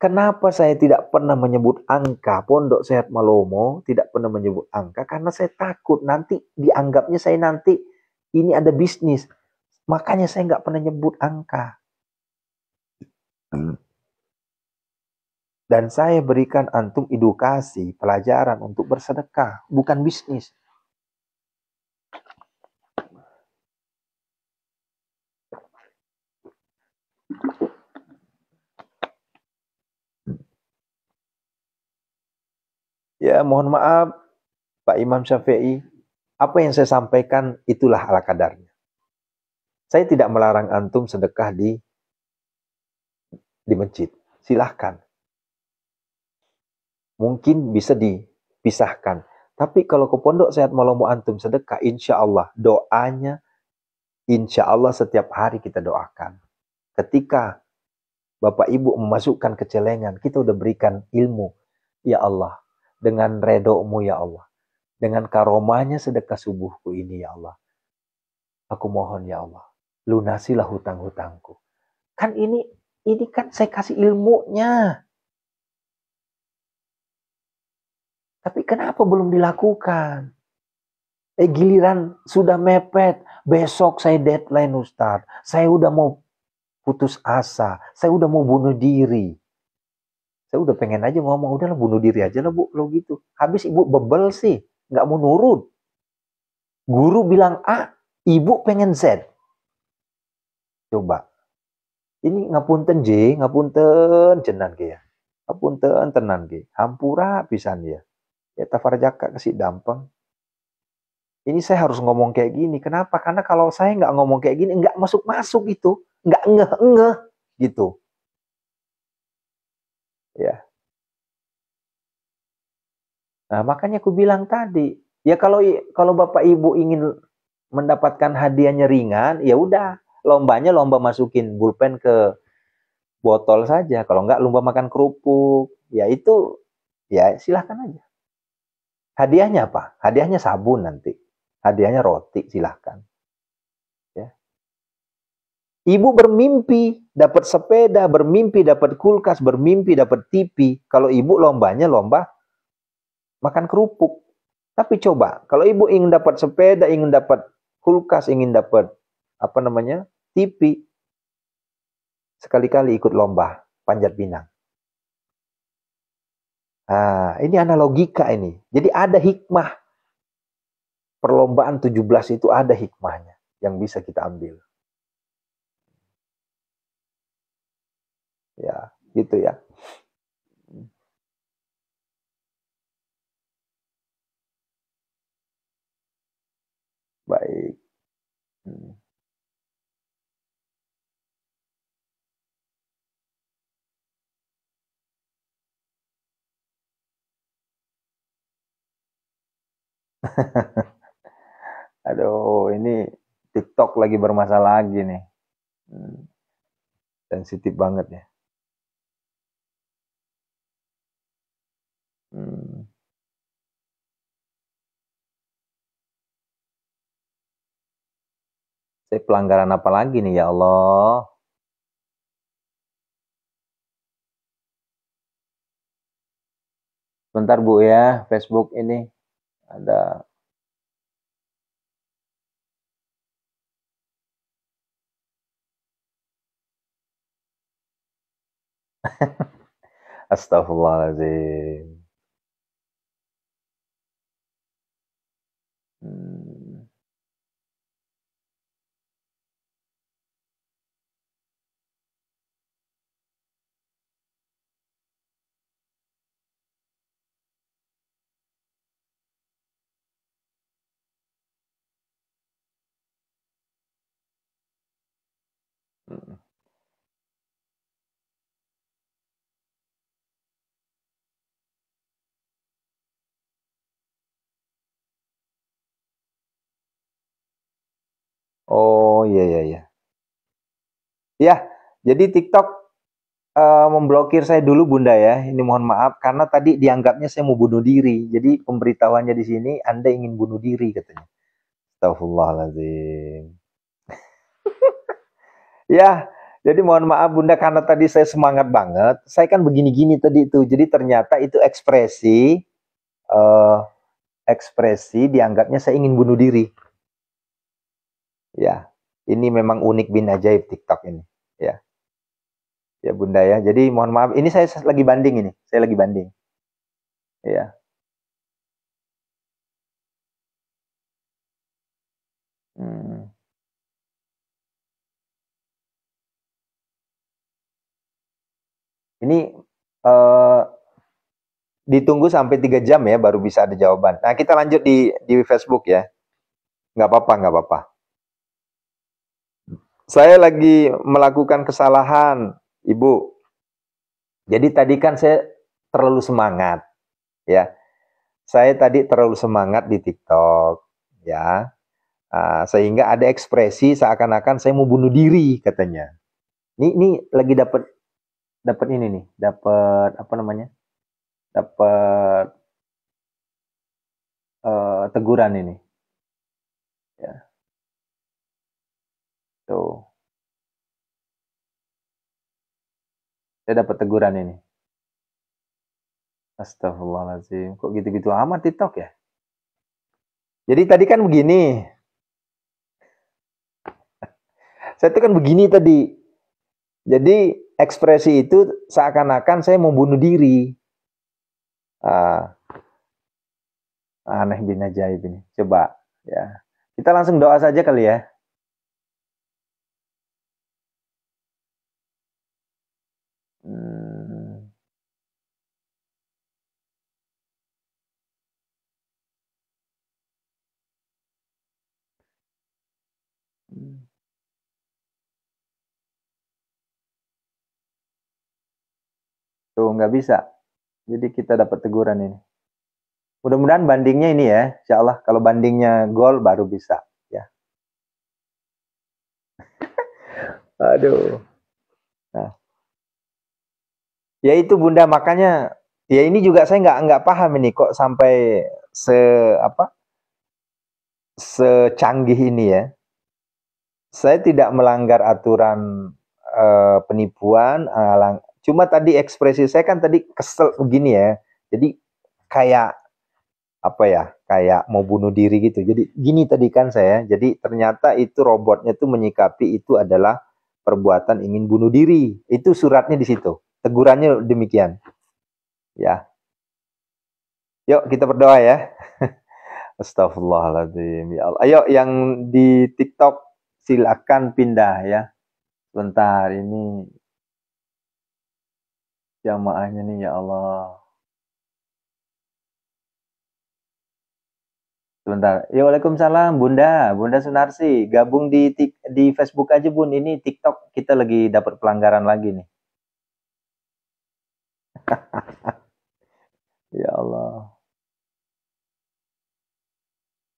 Kenapa saya tidak pernah menyebut angka Pondok Sehat Melomo, tidak pernah menyebut angka, karena saya takut nanti dianggapnya saya nanti ini ada bisnis. Makanya saya nggak pernah nyebut angka. Dan saya berikan antum edukasi, pelajaran untuk bersedekah, bukan bisnis. Ya, mohon maaf, Pak Imam Syafi'i. Apa yang saya sampaikan itulah ala kadarnya. Saya tidak melarang antum sedekah di masjid. Silahkan. Mungkin bisa dipisahkan. Tapi kalau ke Pondok Sehat Melomo antum sedekah, insya Allah doanya, insya Allah setiap hari kita doakan. Ketika Bapak Ibu memasukkan ke celengan, kita udah berikan ilmu. Ya Allah, dengan redomu ya Allah. Dengan karomahnya sedekah subuhku ini ya Allah. Aku mohon ya Allah, lunasilah hutang-hutangku. Kan ini kan saya kasih ilmunya. Tapi kenapa belum dilakukan? Giliran sudah mepet, besok saya deadline Ustaz. Saya udah mau putus asa, saya udah mau bunuh diri. Saya udah pengen aja ngomong, udahlah bunuh diri aja lah Bu, kalau gitu. Habis ibu bebel sih, nggak mau nurut. Guru bilang A, ibu pengen Z. Coba. Ini ngapunten J, ngapunten jenan ge ya. Ngapunten tenan ge. Hampura pisan ya. Ya tafarjaka kasih dampeng. Ini saya harus ngomong kayak gini. Kenapa? Karena kalau saya nggak ngomong kayak gini, nggak masuk-masuk itu. Nggak ngeh-ngeh gitu. Ya. Nah, makanya aku bilang tadi, ya kalau Bapak Ibu ingin mendapatkan hadiahnya ringan, ya udah, lombanya lomba masukin pulpen ke botol saja. Kalau nggak lomba makan kerupuk, ya itu ya silahkan aja. Hadiahnya apa? Hadiahnya sabun nanti. Hadiahnya roti, silahkan. Ya. Ibu bermimpi dapat sepeda, bermimpi dapat kulkas, bermimpi dapat TV. Kalau ibu lombanya lomba makan kerupuk. Tapi coba, kalau ibu ingin dapat sepeda, ingin dapat kulkas, ingin dapat apa namanya TV, sekali-kali ikut lomba panjat pinang. Nah, ini analogika ini. Jadi ada hikmah. Perlombaan 17 itu ada hikmahnya yang bisa kita ambil. Ya, gitu ya. Baik. Hmm. Aduh, ini TikTok lagi bermasalah lagi nih. Hmm, sensitif banget ya. Hmm. Saya pelanggaran apa lagi nih ya Allah? Bentar Bu ya, Facebook ini ada. Astagfirullahaladzim. Hmm. Hmm. Oh iya iya iya. Ya, jadi TikTok memblokir saya dulu Bunda ya. Ini mohon maaf karena tadi dianggapnya saya mau bunuh diri. Jadi pemberitahuannya di sini Anda ingin bunuh diri katanya. Astagfirullahaladzim. Ya, jadi mohon maaf Bunda karena tadi saya semangat banget. Saya kan begini-gini tadi itu. Jadi ternyata itu eh, ekspresi dianggapnya saya ingin bunuh diri. Ya, ini memang unik bin ajaib TikTok ini. Ya, ya Bunda ya. Jadi mohon maaf. Ini saya lagi banding ini. Saya lagi banding. Ya. Hmm. Ini eh, ditunggu sampai 3 jam ya baru bisa ada jawaban. Nah kita lanjut di Facebook ya. Nggak apa-apa, nggak apa-apa. Saya lagi melakukan kesalahan, Ibu. Jadi tadi kan saya terlalu semangat, ya. Saya tadi terlalu semangat di TikTok, ya. Sehingga ada ekspresi seakan-akan saya mau bunuh diri katanya. Ini lagi dapat dapat ini nih, dapat apa namanya? Dapat teguran ini, ya. Tuh, saya dapat teguran ini. Astagfirullahaladzim. Kok gitu-gitu amat TikTok ya? Jadi tadi kan begini. Saya itu kan begini tadi. Jadi ekspresi itu seakan-akan saya mau bunuh diri. Aneh bin ajaib ini. Coba ya. Kita langsung doa saja kali ya. Tuh nggak bisa. Jadi kita dapat teguran ini. Mudah-mudahan bandingnya ini ya, insya Allah. Kalau bandingnya gol baru bisa. Ya. Aduh. Nah. Ya itu Bunda, makanya ya ini juga saya nggak paham ini kok sampai secanggih ini ya. Saya tidak melanggar aturan penipuan, cuma tadi ekspresi saya kan tadi kesel begini ya. Jadi kayak apa ya? Kayak mau bunuh diri gitu. Jadi gini tadi kan saya. Jadi ternyata itu robotnya tuh menyikapi itu adalah perbuatan ingin bunuh diri. Itu suratnya di situ. Tegurannya demikian. Ya. Yuk kita berdoa ya. Astagfirullahaladzim. Ya Allah. Ayo yang di TikTok silakan pindah ya. Sebentar ini jamaahnya nih ya Allah. Sebentar. Ya Waalaikumsalam Bunda, Bunda Sunarsi. Gabung di Facebook aja Bun. Ini TikTok kita lagi dapat pelanggaran lagi nih. Ya Allah.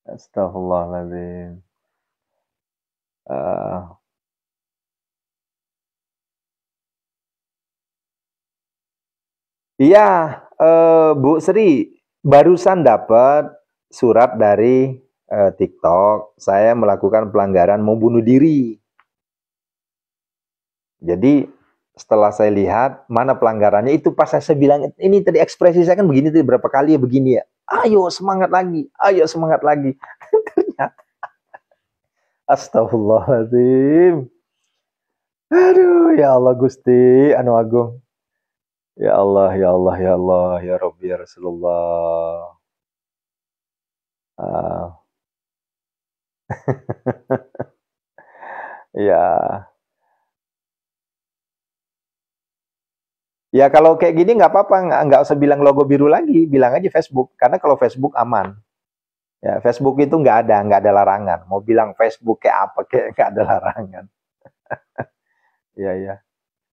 Astagfirullahaladzim. Iya, Bu Sri, barusan dapat surat dari TikTok. Saya melakukan pelanggaran mau bunuh diri. Jadi setelah saya lihat mana pelanggarannya, itu pas saya bilang ini tadi ekspresi saya kan begini tadi berapa kali ya begini ya. Ayo semangat lagi, ayo semangat lagi. Ternyata astagfirullahaladzim. Aduh ya Allah Gusti anu agung. Ya Allah, ya Allah, ya Allah, ya Rabbi, ya Rasulullah. Ya. Ya kalau kayak gini nggak apa-apa, nggak usah bilang logo biru lagi, bilang aja Facebook. Karena kalau Facebook aman. Ya, Facebook itu nggak ada larangan. Mau bilang Facebook kayak apa, kayak nggak ada larangan. Iya, iya.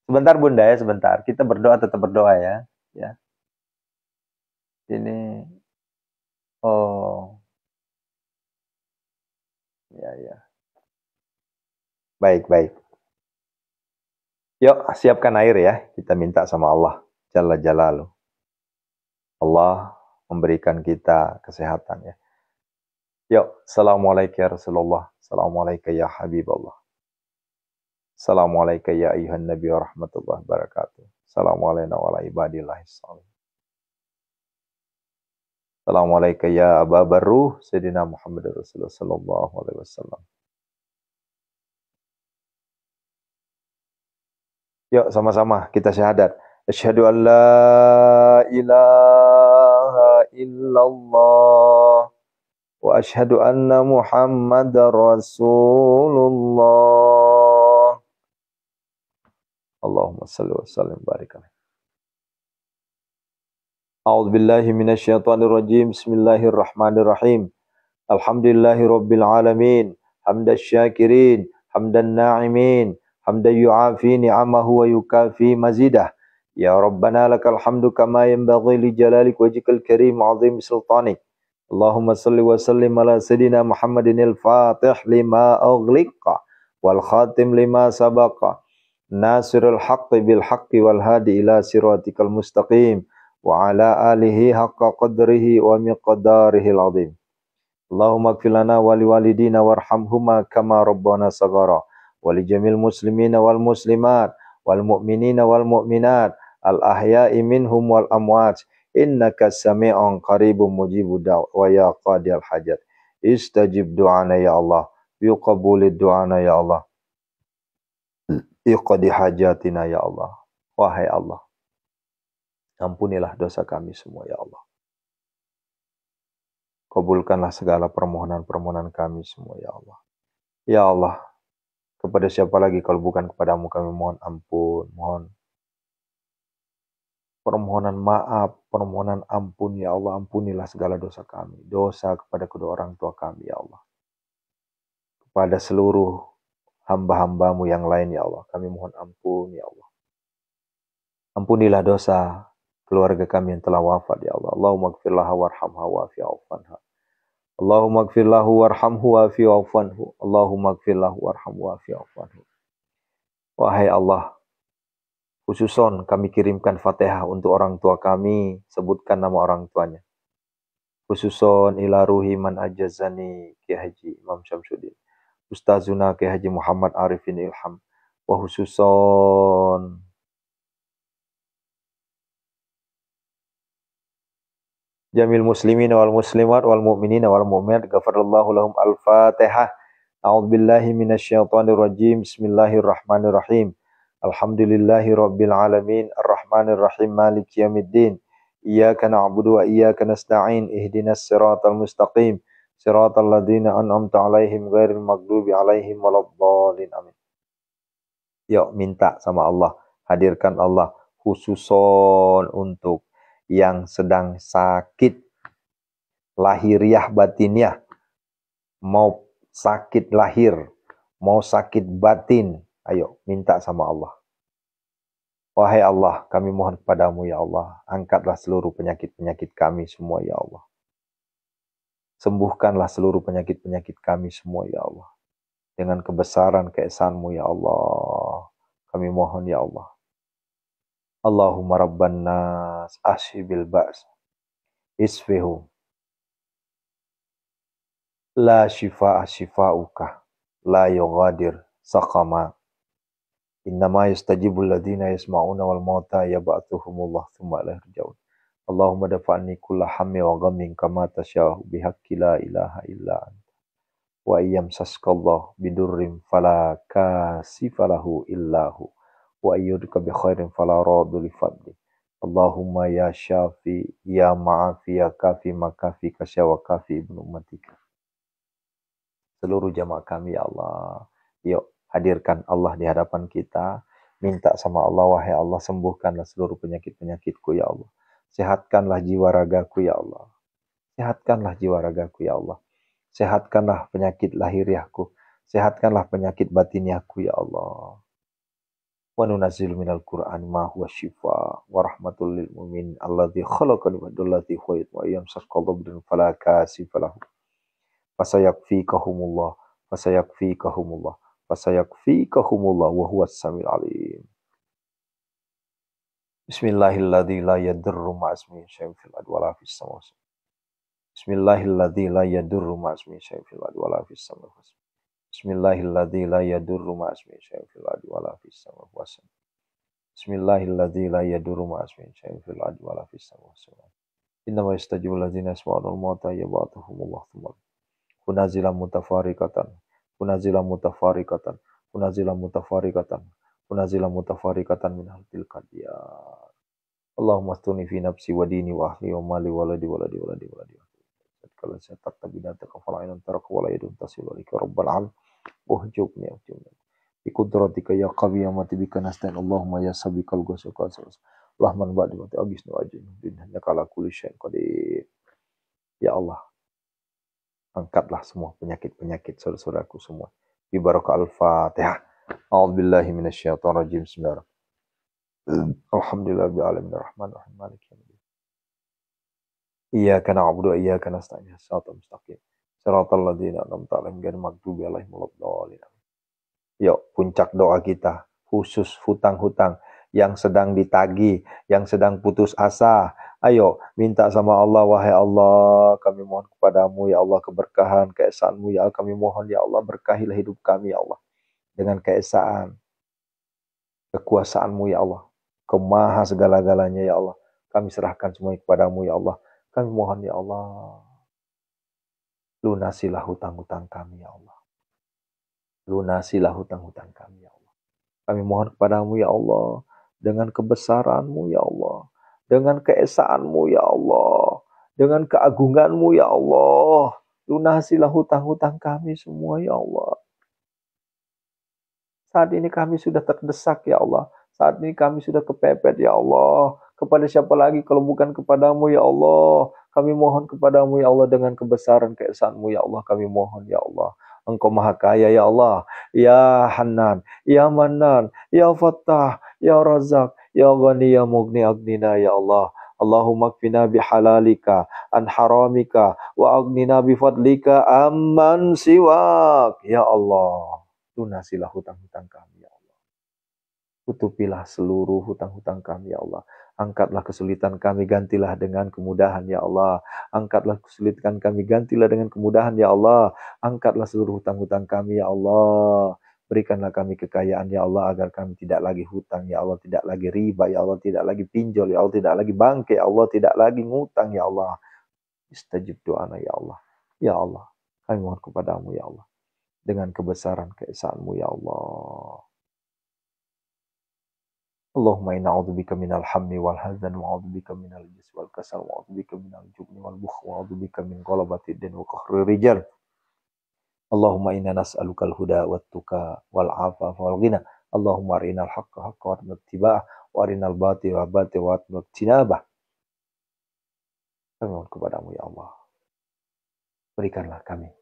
Sebentar Bunda ya, sebentar. Kita berdoa, tetap berdoa ya. Ya. Ini, oh, ya, ya. Baik, baik. Yuk, siapkan air ya. Kita minta sama Allah. Jalla Jalaluh. Allah memberikan kita kesehatan ya. Yuk, Assalamualaikum ya Rasulullah. Assalamualaikum ya Habibullah. Assalamualaikum ya ayuhan Nabi wa rahmatullahi wabarakatuh. Assalamualaikum wa ala ibadillahi salihin. Assalamualaikum ya Aba Barruh Sayyidina Muhammad Rasulullah sallallahu alaihi wasallam. Yuk sama-sama kita syahadat. Asyhadu an la ilaha illallah wa asyhadu anna Muhammadar Rasulullah. Allahumma salli wa sallim barik alaihi. A'udzu billahi minasyaitonir rajim. Bismillahirrahmanirrahim. Alhamdulillahi rabbil alamin. Hamdan syakirin, hamdan na'imin, hamdan yu'afi ni'amahu wa yukafi mazidah. Ya Rabbana lakal hamdu kama yanbaghi li jalalik wajhikal karim 'azim sultanik. Allahumma salli wa sallim ala sayidina Muhammadin al-Fatih lima ughliqa wal khatim lima sabaqa. Nasirul haqqi bil haqqi wal hadi ila siratikal mustaqim. Wa ala alihi haqqa qadrihi wa miqdarihi al-azim. Allahumma ighfir lana wa liwalidina warhamhuma kama rabbana saghara wa li jamil muslimina wal muslimat wal mu'minina wal mu'minat al ahya'i minhum wal amwat innaka sami'un qaribun mujibud da'wa ya qadiyal hajat Istajib du'ana ya Allah. Yuqabulid du'ana ya Allah. Iqdi hajatina ya Allah. Wahai Allah, ampunilah dosa kami semua ya Allah. Kabulkanlah segala permohonan-permohonan kami semua ya Allah. Ya Allah, kepada siapa lagi kalau bukan kepadamu kami mohon ampun, mohon permohonan maaf, permohonan ampun ya Allah. Ampunilah segala dosa kami, dosa kepada kedua orang tua kami ya Allah. Kepada seluruh hamba-hambamu yang lain ya Allah, kami mohon ampun ya Allah. Ampunilah dosa keluarga kami yang telah wafat ya Allah. Allahumma gfirlaha warhamha wa'afi wa'afanha. Allahumma gfirlahu warhamhu wa'afi wa'afanhu. Allahumma gfirlahu warhamhu wa'afi wa'afanhu. Wahai Allah, khususon kami kirimkan Fatihah untuk orang tua kami, sebutkan nama orang tuanya. Khususon ila ruhi man ajazani Kiai Haji Imam Syamsuddin. Ustazuna Kiai Haji Muhammad Arifin Ilham. Wa khususon jamil muslimin wal muslimat wal mu'minin wal mu'minat ghafarallahu lahum al-fatihah. A'udzubillahi minasyaitonir rajim. Bismillahirrahmanirrahim. Alhamdulillahi rabbil alamin arrahmanir rahim maliki yaumiddin. Iyyaka na'budu wa iyyaka nasta'in ihdinas siratal mustaqim siratal ladzina an'amta 'alaihim ghairil maghdubi 'alaihim waladdallin amin. Yuk minta sama Allah, hadirkan Allah khususon untuk yang sedang sakit lahiriah batiniah, mau sakit lahir, mau sakit batin, ayo minta sama Allah. Wahai Allah, kami mohon kepadamu ya Allah, angkatlah seluruh penyakit-penyakit kami semua ya Allah. Sembuhkanlah seluruh penyakit-penyakit kami semua ya Allah. Dengan kebesaran keesanmu ya Allah, kami mohon ya Allah. Allahumma rabban nas ashibil ba's isfihu la shifaa shifauka la yughadir saqama innama yastajibul ladina yasma'una wal mauta yab'athuhumullah thumma la yarji'un. Allahumma dafa'ni kulla hammi wa ghammin kama tasya'u bihaqqi la ilaha illa anta wa ayyam saskallah bidurrim fala kasifalahu illahu wa ayyuduka bi khairin fala radu li fadli. Allahumma ya syafi ya ma'afi ya kafi makafi kasya wa kafi ibnu ummatika. Seluruh jamaah kami ya Allah, yuk hadirkan Allah di hadapan kita, minta sama Allah, wahai Allah sembuhkanlah seluruh penyakit-penyakitku ya Allah, sehatkanlah jiwa ragaku ya Allah, sehatkanlah jiwa ragaku ya Allah, sehatkanlah penyakit lahiriahku, sehatkanlah penyakit batiniahku ya Allah. Wa nunazzilu minal Qur'an ma huwa shifaa wa rahmatul lil mu'minin alladzi khalaqal ibadallati huwa yamsasqallahu bidun fala kasifalahu fasayakfikahumullah fasayakfikahumullah fasayakfikahumullah wa huwas samiul alim. Bismillahilladzi la yadurru ma'asmihi syai'un fil ardi wala fis samawati. Bismillahilladzi la yadurru ma'asmihi syai'un fil ardi wala fis samawati. Bismillahilladzi la yadurru ma'asmihi syai'un fil ardi wala fis samawati. Bismillahilladzi la yadurru ma'asmihi syai'un fil ardi wala fis samawati. Innama yastajibul ladzina yasma'una al-mauta yab'athuhumullah thumma kunazila mutafarikatan, kunazila mutafarikatan, kunazila mutafarikatan, kunazila mutafarikatan min haltil qadiyar. Allahumma astuni fi nafsi wa dini wa ahli wa mali waladi waladi waladi waladi. Kalau saya tak tabidata kafalainan tarak wala yadun tasilu alika rabbal alam. Uhjubni uhjubni. Bikudratika ya qawi ya mati bika nasta'in. Allahumma ya sabiqal ghusukal sawas. Allahumma ba'di mati abisnu ajin. Binhanya kala kulli syai'in qadir. Ya Allah, angkatlah semua penyakit-penyakit saudara-saudaraku semua. Bi baraka al-Fatihah. A'udzubillahi minasyaitonir rajim. Bismillahirrahmanirrahim. Alhamdulillahil alamin arrahmanir rahim maliki yaumiddin. Iyyaka na'budu wa iyyaka nasta'in. Shiratal mustaqim. Shiratal ladzina an'amta 'alaihim ghairil maghdubi 'alaihim waladdallin. Yuk, puncak doa kita khusus hutang-hutang yang sedang ditagih, yang sedang putus asa. Ayo, minta sama Allah, wahai Allah, kami mohon kepadamu, ya Allah, keberkahan, keesaanmu, ya Allah, kami mohon, ya Allah, berkahilah hidup kami, ya Allah, dengan keesaan, kekuasaanmu, ya Allah, kemaha segala-galanya, ya Allah, kami serahkan semuanya kepadamu, ya Allah, kami mohon, ya Allah, Lunasilah hutang-hutang kami ya Allah. Lunasilah hutang-hutang kami ya Allah. Kami mohon kepadamu ya Allah, dengan kebesaranmu ya Allah, dengan keesaanmu ya Allah, dengan keagunganmu ya Allah. Lunasilah hutang-hutang kami semua ya Allah. Saat ini kami sudah terdesak ya Allah. Saat ini kami sudah kepepet ya Allah. Kepada siapa lagi kalau bukan kepadamu ya Allah. Kami mohon kepadamu ya Allah dengan kebesaran keesaanmu ya Allah. Kami mohon ya Allah. Engkau maha kaya ya Allah. Ya Hanan, ya Manan, ya Fattah, ya Razak, ya Ghani, ya Mughni Aghnina ya Allah. Allahumma kfina bihalalika an haramika wa aghnina bifadlika amman siwak ya Allah. Lunasilah hutang-hutang kami, ya Allah. Tutupilah seluruh hutang-hutang kami, ya Allah. Angkatlah kesulitan kami, gantilah dengan kemudahan, ya Allah. Angkatlah kesulitan kami, gantilah dengan kemudahan, ya Allah. Angkatlah seluruh hutang-hutang kami, ya Allah. Berikanlah kami kekayaan, ya Allah, agar kami tidak lagi hutang, ya Allah. Tidak lagi riba, ya Allah. Tidak lagi pinjol, ya Allah. Tidak lagi bangke, ya Allah. Tidak lagi ngutang, ya Allah. Istajib doana, ya Allah. Ya Allah, kami mohon kepadamu, ya Allah. Dengan kebesaran keesaanmu ya Allah. Allahumma inna a'udzubika minal hammi wal hazan wa a'udzubika minal jis wal kasal wa a'udzubika minal jubni wal bukh wa a'udzubika min ghalabati din wa qahri rijal. Allahumma inna nas'alukal huda wat tuqa wal afafa wal ghina. Allahumma arinal haqqa haqqa wa ittiba'ah wa arinal batila batila wa tinabah. Kami mohon kepadamu ya Allah. Berikanlah kami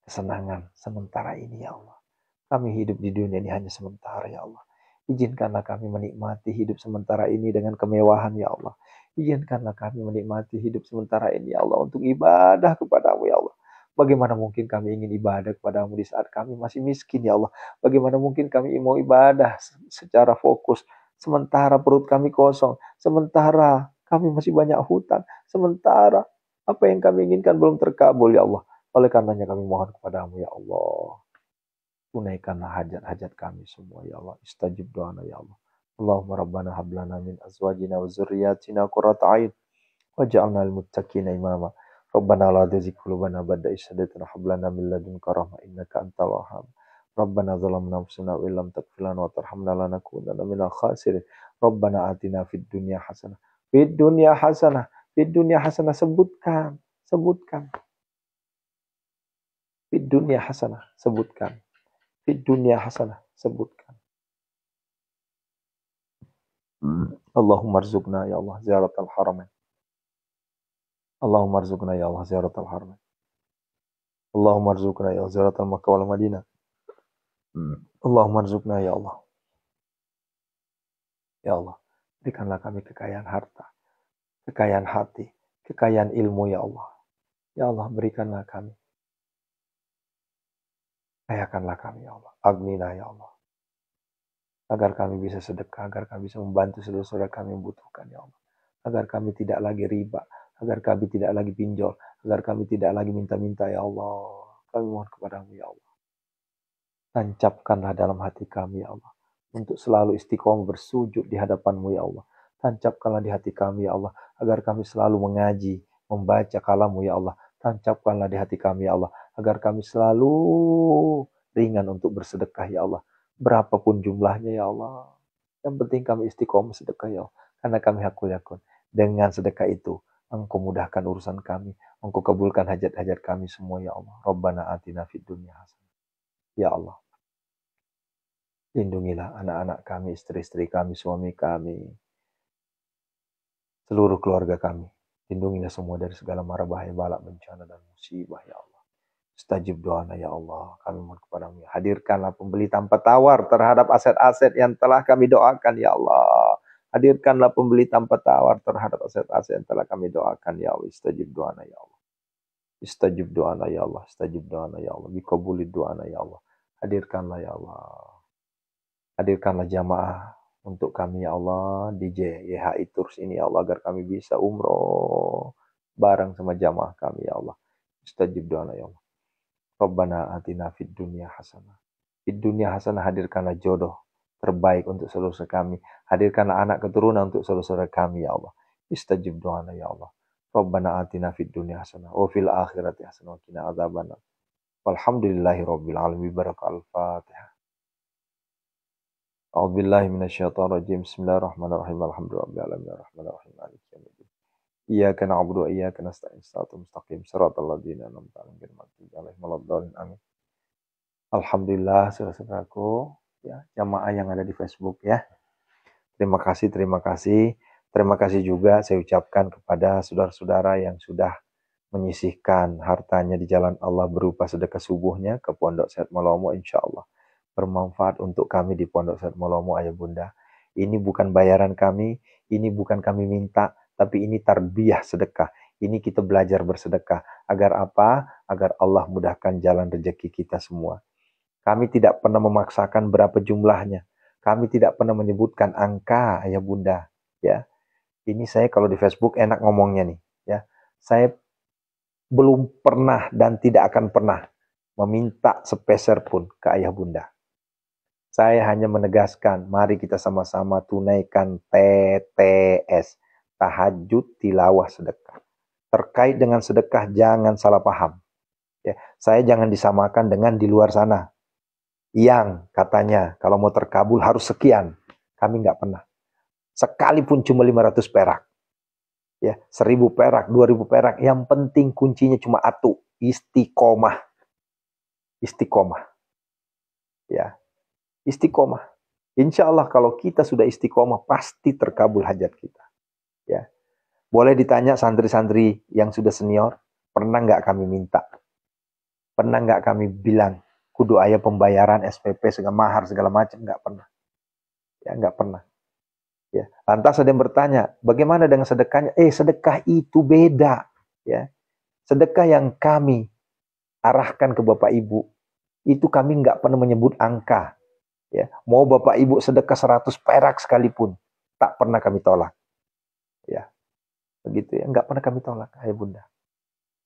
kesenangan sementara ini ya Allah. Kami hidup di dunia ini hanya sementara ya Allah. Izinkanlah kami menikmati hidup sementara ini dengan kemewahan ya Allah. Izinkanlah kami menikmati hidup sementara ini ya Allah untuk ibadah kepadamu ya Allah. Bagaimana mungkin kami ingin ibadah kepadamu di saat kami masih miskin ya Allah. Bagaimana mungkin kami mau ibadah secara fokus. Sementara perut kami kosong. Sementara kami masih banyak hutang. Sementara apa yang kami inginkan belum terkabul ya Allah. Oleh karenanya kami mohon kepadamu ya Allah. Tunaikanlah hajat-hajat kami semua ya Allah. Istajib doana ya Allah. Allahumma rabbana hablana min azwajina wa zurriyatina qurrata a'yun waj'alna lil muttaqina imama. Rabbana la tuzigh qulubana ba'da idh hadaytana wa hab lana min ladunka rahmah innaka antal wahhab. Rabbana zalamna anfusana wa illam taghfir lana wa tarhamna lanakunanna minal khasirin. Rabbana atina fid dunya hasanah. Fid dunya hasanah. Fid dunya hasanah. Sebutkan. Sebutkan. Fid dunya hasanah. Sebutkan. Fid dunya hasanah. Sebutkan. Allahumma rzuqna ya Allah ziyaratal haramain. Allahumma rzuqna ya Allah ziyaratal haramain. Allahumma rzuqna ya Allah ziyaratal Makkah wal Madinah. Allahumma rzuqna ya Allah. Ya Allah, berikanlah kami kekayaan harta, kekayaan hati, kekayaan ilmu ya Allah. Ya Allah, berikanlah kami. Kayakanlah kami ya Allah. Agnina ya Allah. Agar kami bisa sedekah, agar kami bisa membantu saudara-saudara kami yang membutuhkan ya Allah. Agar kami tidak lagi riba, agar kami tidak lagi pinjol, agar kami tidak lagi minta-minta ya Allah. Kami mohon kepadamu ya Allah. Tancapkanlah dalam hati kami ya Allah. Untuk selalu istiqomah bersujud di hadapanmu ya Allah. Tancapkanlah di hati kami ya Allah. Agar kami selalu mengaji, membaca kalammu ya Allah. Tancapkanlah di hati kami ya Allah. Agar kami selalu ringan untuk bersedekah ya Allah. Berapapun jumlahnya ya Allah. Yang penting kami istiqomah sedekah ya Allah. Karena kami hakul yakun. Dengan sedekah itu, Engkau mudahkan urusan kami. Engkau kabulkan hajat-hajat kami semua ya Allah. Rabbana atina fid dunya hasanah. Ya Allah. Lindungilah anak-anak kami, istri-istri kami, suami kami, seluruh keluarga kami. Lindungilah semua dari segala mara bahaya, bala, bencana, dan musibah, ya Allah. Istajib doana, ya Allah. Kami mohon kepadamu. Hadirkanlah pembeli tanpa tawar terhadap aset-aset yang telah kami doakan, ya Allah. Hadirkanlah pembeli tanpa tawar terhadap aset-aset yang telah kami doakan, ya Allah. Istajib doana, ya Allah. Istajib doana, ya Allah. Istajib doana, ya Allah. Bikabulid doana, ya Allah. Hadirkanlah, ya Allah. Hadirkanlah jamaah untuk kami ya Allah di YHI Tours ini ya Allah agar kami bisa umroh bareng sama jamaah kami ya Allah. Istajib doa ya Allah. Rabbana atina fid dunya hasanah. Fid dunya hasanah, hadirkanlah jodoh terbaik untuk saudara kami. Hadirkanlah anak keturunan untuk saudara kami ya Allah. Istajib doa ya Allah. Rabbana atina fid dunya hasanah wa fil akhirati hasanah wa qina adzabannar. Walhamdulillahi rabbil alamin. Al-Fatihah. A'udzubillahi minasyaitonir rajim. Bismillahirrahmanirrahim. Alhamdulillahirabbil alamin arrahmanir rahim maliki yaumiddin. Iyyaka na'budu wa iyyaka nasta'in. Shiratal mustaqim. Shiratal ladzina an'amta 'alaihim ghairil maghdubi 'alaihim waladdallin. Amin. Alhamdulillah, saudara-saudaraku, ya, jamaah yang ada di Facebook ya. Terima kasih, terima kasih. Terima kasih juga saya ucapkan kepada saudara-saudara yang sudah menyisihkan hartanya di jalan Allah berupa sedekah subuhnya ke Pondok Sehat Malomo, insya Allah bermanfaat untuk kami di Pondok Sehat Malomo, ayah bunda. Ini bukan bayaran kami, ini bukan kami minta, tapi ini tarbiyah sedekah. Ini kita belajar bersedekah. Agar apa? Agar Allah mudahkan jalan rezeki kita semua. Kami tidak pernah memaksakan berapa jumlahnya. Kami tidak pernah menyebutkan angka, ayah bunda. Ya, ini saya kalau di Facebook enak ngomongnya nih. Ya, saya belum pernah dan tidak akan pernah meminta sepeser pun ke ayah bunda. Saya hanya menegaskan, mari kita sama-sama tunaikan TTS, tahajud tilawah sedekah. Terkait dengan sedekah jangan salah paham. Ya, saya jangan disamakan dengan di luar sana yang katanya kalau mau terkabul harus sekian. Kami nggak pernah. Sekalipun cuma 500 perak. Ya, 1000 perak, 2000 perak. Yang penting kuncinya cuma atu, istiqomah. Istiqomah. Ya, istiqomah. Insya Allah kalau kita sudah istiqomah pasti terkabul hajat kita. Ya, boleh ditanya santri-santri yang sudah senior, pernah nggak kami minta? Pernah nggak kami bilang kudu ayah pembayaran SPP segala mahar segala macam? Nggak pernah. Ya, nggak pernah. Ya, lantas ada yang bertanya, bagaimana dengan sedekahnya? Sedekah itu beda. Ya, sedekah yang kami arahkan ke Bapak Ibu, itu kami nggak pernah menyebut angka. Ya, mau Bapak Ibu sedekah 100 perak sekalipun, tak pernah kami tolak. Ya, begitu ya, nggak pernah kami tolak, ayah bunda.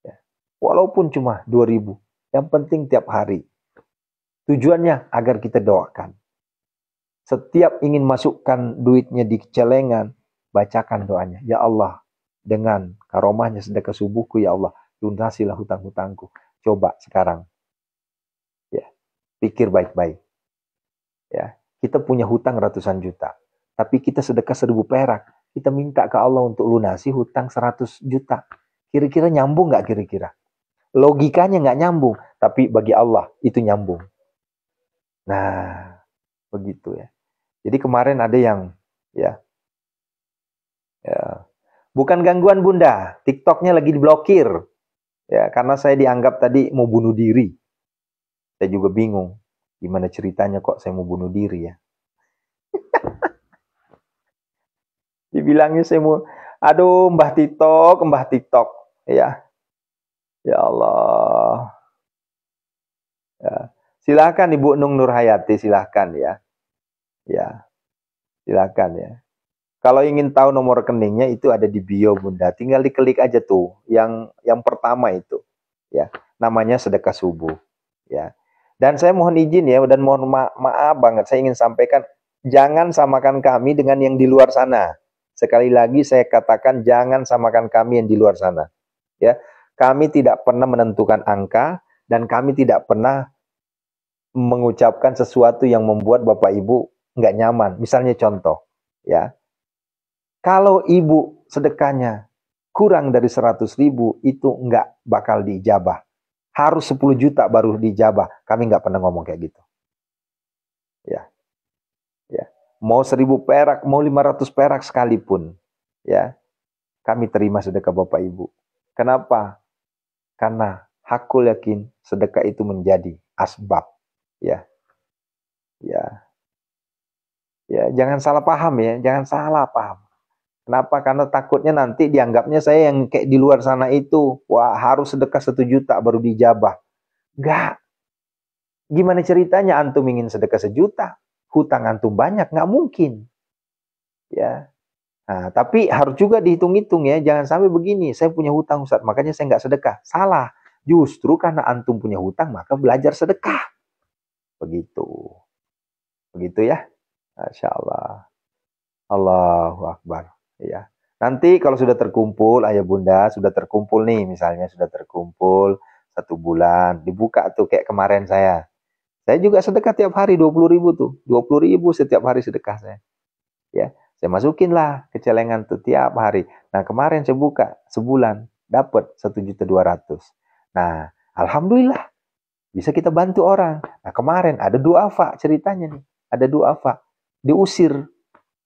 Ya, walaupun cuma 2000, yang penting tiap hari. Tujuannya agar kita doakan. Setiap ingin masukkan duitnya di celengan, bacakan doanya. Ya Allah, dengan karomahnya sedekah subuhku, ya Allah, lunasilah hutang-hutangku. Coba sekarang. Ya, pikir baik-baik. Ya, kita punya hutang ratusan juta. Tapi kita sedekah 1000 perak. Kita minta ke Allah untuk lunasi hutang 100 juta. Kira-kira nyambung nggak kira-kira? Logikanya nggak nyambung. Tapi bagi Allah itu nyambung. Nah, begitu ya. Jadi kemarin ada yang ya bukan gangguan bunda, TikToknya lagi diblokir ya karena saya dianggap tadi mau bunuh diri. Saya juga bingung gimana ceritanya kok saya mau bunuh diri ya. Dibilangnya saya mau, aduh Mbah TikTok ya, ya Allah. Ya. Silahkan Ibu Nung Nurhayati, silahkan ya. Ya, silakan ya. Kalau ingin tahu nomor rekeningnya itu ada di bio bunda. Tinggal diklik aja tuh. Yang pertama itu, ya. Namanya sedekah subuh, ya. Dan saya mohon izin ya dan mohon maaf banget. Saya ingin sampaikan, jangan samakan kami dengan yang di luar sana. Sekali lagi saya katakan jangan samakan kami yang di luar sana. Ya, kami tidak pernah menentukan angka dan kami tidak pernah mengucapkan sesuatu yang membuat Bapak Ibu nggak nyaman. Misalnya contoh, ya, kalau ibu sedekahnya kurang dari 100.000 itu nggak bakal diijabah. Harus 10 juta baru diijabah. Kami nggak pernah ngomong kayak gitu. Ya, ya. Mau 1000 perak, mau 500 perak sekalipun, ya, kami terima sedekah Bapak Ibu. Kenapa? Karena hakul yakin sedekah itu menjadi asbab, ya, ya. Ya, jangan salah paham ya, jangan salah paham. Kenapa? Karena takutnya nanti dianggapnya saya yang kayak di luar sana itu, wah harus sedekah 1 juta baru dijabah. Enggak. Gimana ceritanya antum ingin sedekah 1 juta, hutang antum banyak, nggak mungkin. Ya. Nah, tapi harus juga dihitung-hitung ya, jangan sampai begini, saya punya hutang Ustaz, makanya saya nggak sedekah. Salah. Justru karena antum punya hutang, maka belajar sedekah. Begitu. Begitu ya. Masya Allah. Allahu Akbar. Ya. Nanti kalau sudah terkumpul, ayah bunda sudah terkumpul nih, misalnya sudah terkumpul 1 bulan, dibuka tuh kayak kemarin saya. Saya juga sedekah tiap hari 20.000 tuh, 20.000 setiap hari sedekah saya. Ya, saya masukin lah ke celengan tuh tiap hari. Nah kemarin saya buka sebulan dapat 1.200.000. Nah alhamdulillah bisa kita bantu orang. Nah kemarin ada duafa ceritanya nih, ada duafa diusir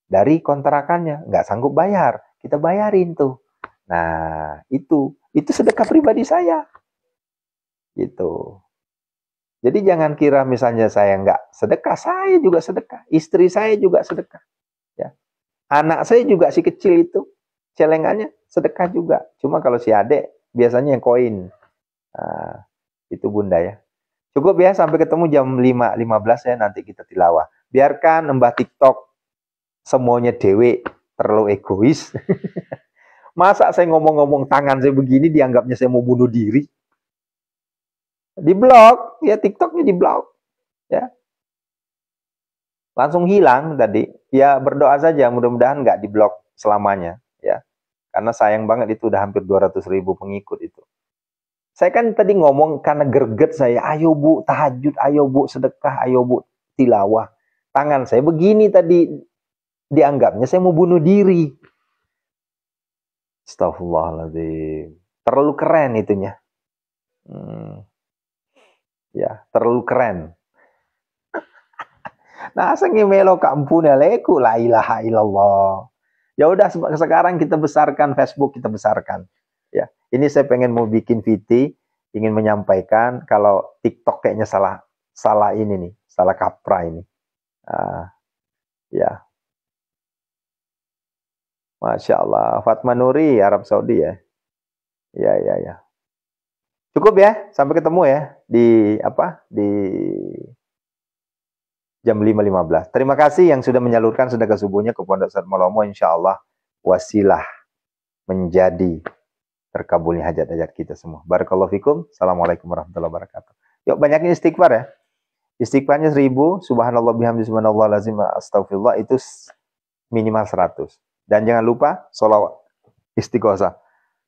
dari kontrakannya, nggak sanggup bayar, kita bayarin tuh. Nah itu sedekah pribadi saya gitu. Jadi jangan kira misalnya saya nggak sedekah, saya juga sedekah, istri saya juga sedekah, ya. Anak saya juga si kecil itu, celengannya sedekah juga. Cuma kalau si adek biasanya yang koin. Nah, itu bunda ya. Cukup ya, sampai ketemu jam 5.15 ya, nanti kita tilawah. Biarkan Mbah TikTok semuanya dewe, terlalu egois. Masa saya ngomong-ngomong tangan saya begini dianggapnya saya mau bunuh diri? Di blok, ya TikToknya di blok. Ya. Langsung hilang tadi. Ya berdoa saja, mudah-mudahan nggak di blok selamanya. Ya. Karena sayang banget itu udah hampir 200.000 pengikut itu. Saya kan tadi ngomong karena greget saya, ayo bu tahajud, ayo bu sedekah, ayo bu tilawah. Tangan saya begini tadi, dianggapnya saya mau bunuh diri. Astagfirullahaladzim. Terlalu keren itunya. Ya, terlalu keren. Nah, melo kampung leku la ilaha illallah. Ya udah sekarang kita besarkan Facebook, kita besarkan. Ya, ini saya pengen mau bikin VT, ingin menyampaikan kalau TikTok kayaknya salah ini nih, salah kaprah ini. Ya, Masya Allah. Fatma Nuri, Arab Saudi ya. Ya, ya, ya. Cukup ya, sampai ketemu ya di jam 5.15. Terima kasih yang sudah menyalurkan sedekah subuhnya ke Pondok Pesantren Malomo. Insya Allah wasilah menjadi terkabulnya hajat-hajat kita semua. Barakallahu fikum. Assalamualaikum warahmatullahi wabarakatuh. Yuk banyakin istighfar ya. Istighfarnya 1000. Subhanallah bihamdi subhanallah lazim astagfirullah. Itu minimal 100. Dan jangan lupa sholawat istighosah.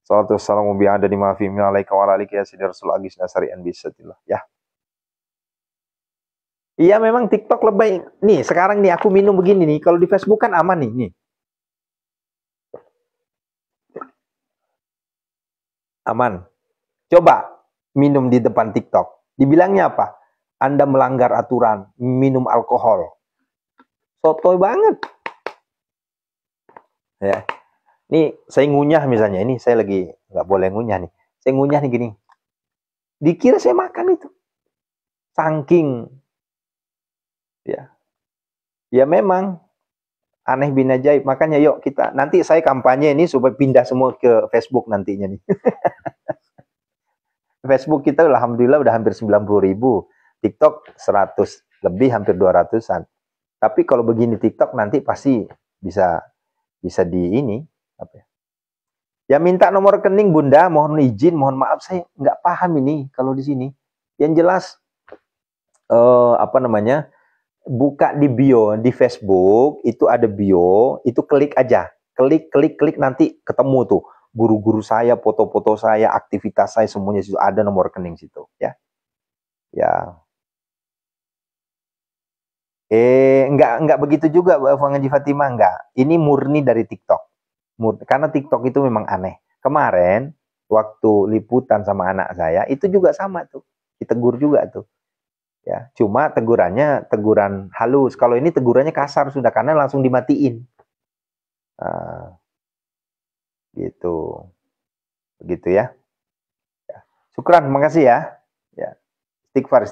Salatu wassalamu bi'adadi ma'fi mi'alaika wa alaika ya sidi rasul agis nasari'an bisatillah. Ya. Iya memang TikTok lebay. Nih sekarang nih aku minum begini nih. Kalau di Facebook kan aman nih. Nih. Aman. Coba minum di depan TikTok. Dibilangnya apa? Anda melanggar aturan. Minum alkohol. Sotoy banget. Ya. Nih saya ngunyah misalnya. Ini saya lagi nggak boleh ngunyah nih. Saya ngunyah nih gini. Dikira saya makan itu. Saking. Ya memang aneh bin ajaib. Makanya yuk kita, nanti saya kampanye ini supaya pindah semua ke Facebook nantinya nih. Facebook kita alhamdulillah udah hampir 90.000. TikTok 100 lebih, hampir 200-an. Tapi kalau begini TikTok nanti pasti bisa di ini. Apa ya? Ya minta nomor rekening bunda, mohon izin, mohon maaf saya nggak paham ini kalau di sini. Yang jelas buka di bio di Facebook itu ada bio, itu klik aja, klik nanti ketemu tuh guru-guru saya, foto-foto saya, aktivitas saya semuanya situ ada nomor rekening situ ya. Ya. Enggak begitu juga Mbak Haji Fatimah, enggak. Ini murni dari TikTok. Karena TikTok itu memang aneh. Kemarin waktu liputan sama anak saya itu juga sama tuh. Ditegur juga tuh. Ya, cuma tegurannya teguran halus. Kalau ini tegurannya kasar sudah karena langsung dimatiin. Nah, gitu. Begitu ya. Ya. Syukran, makasih ya. Ya. Istighfar.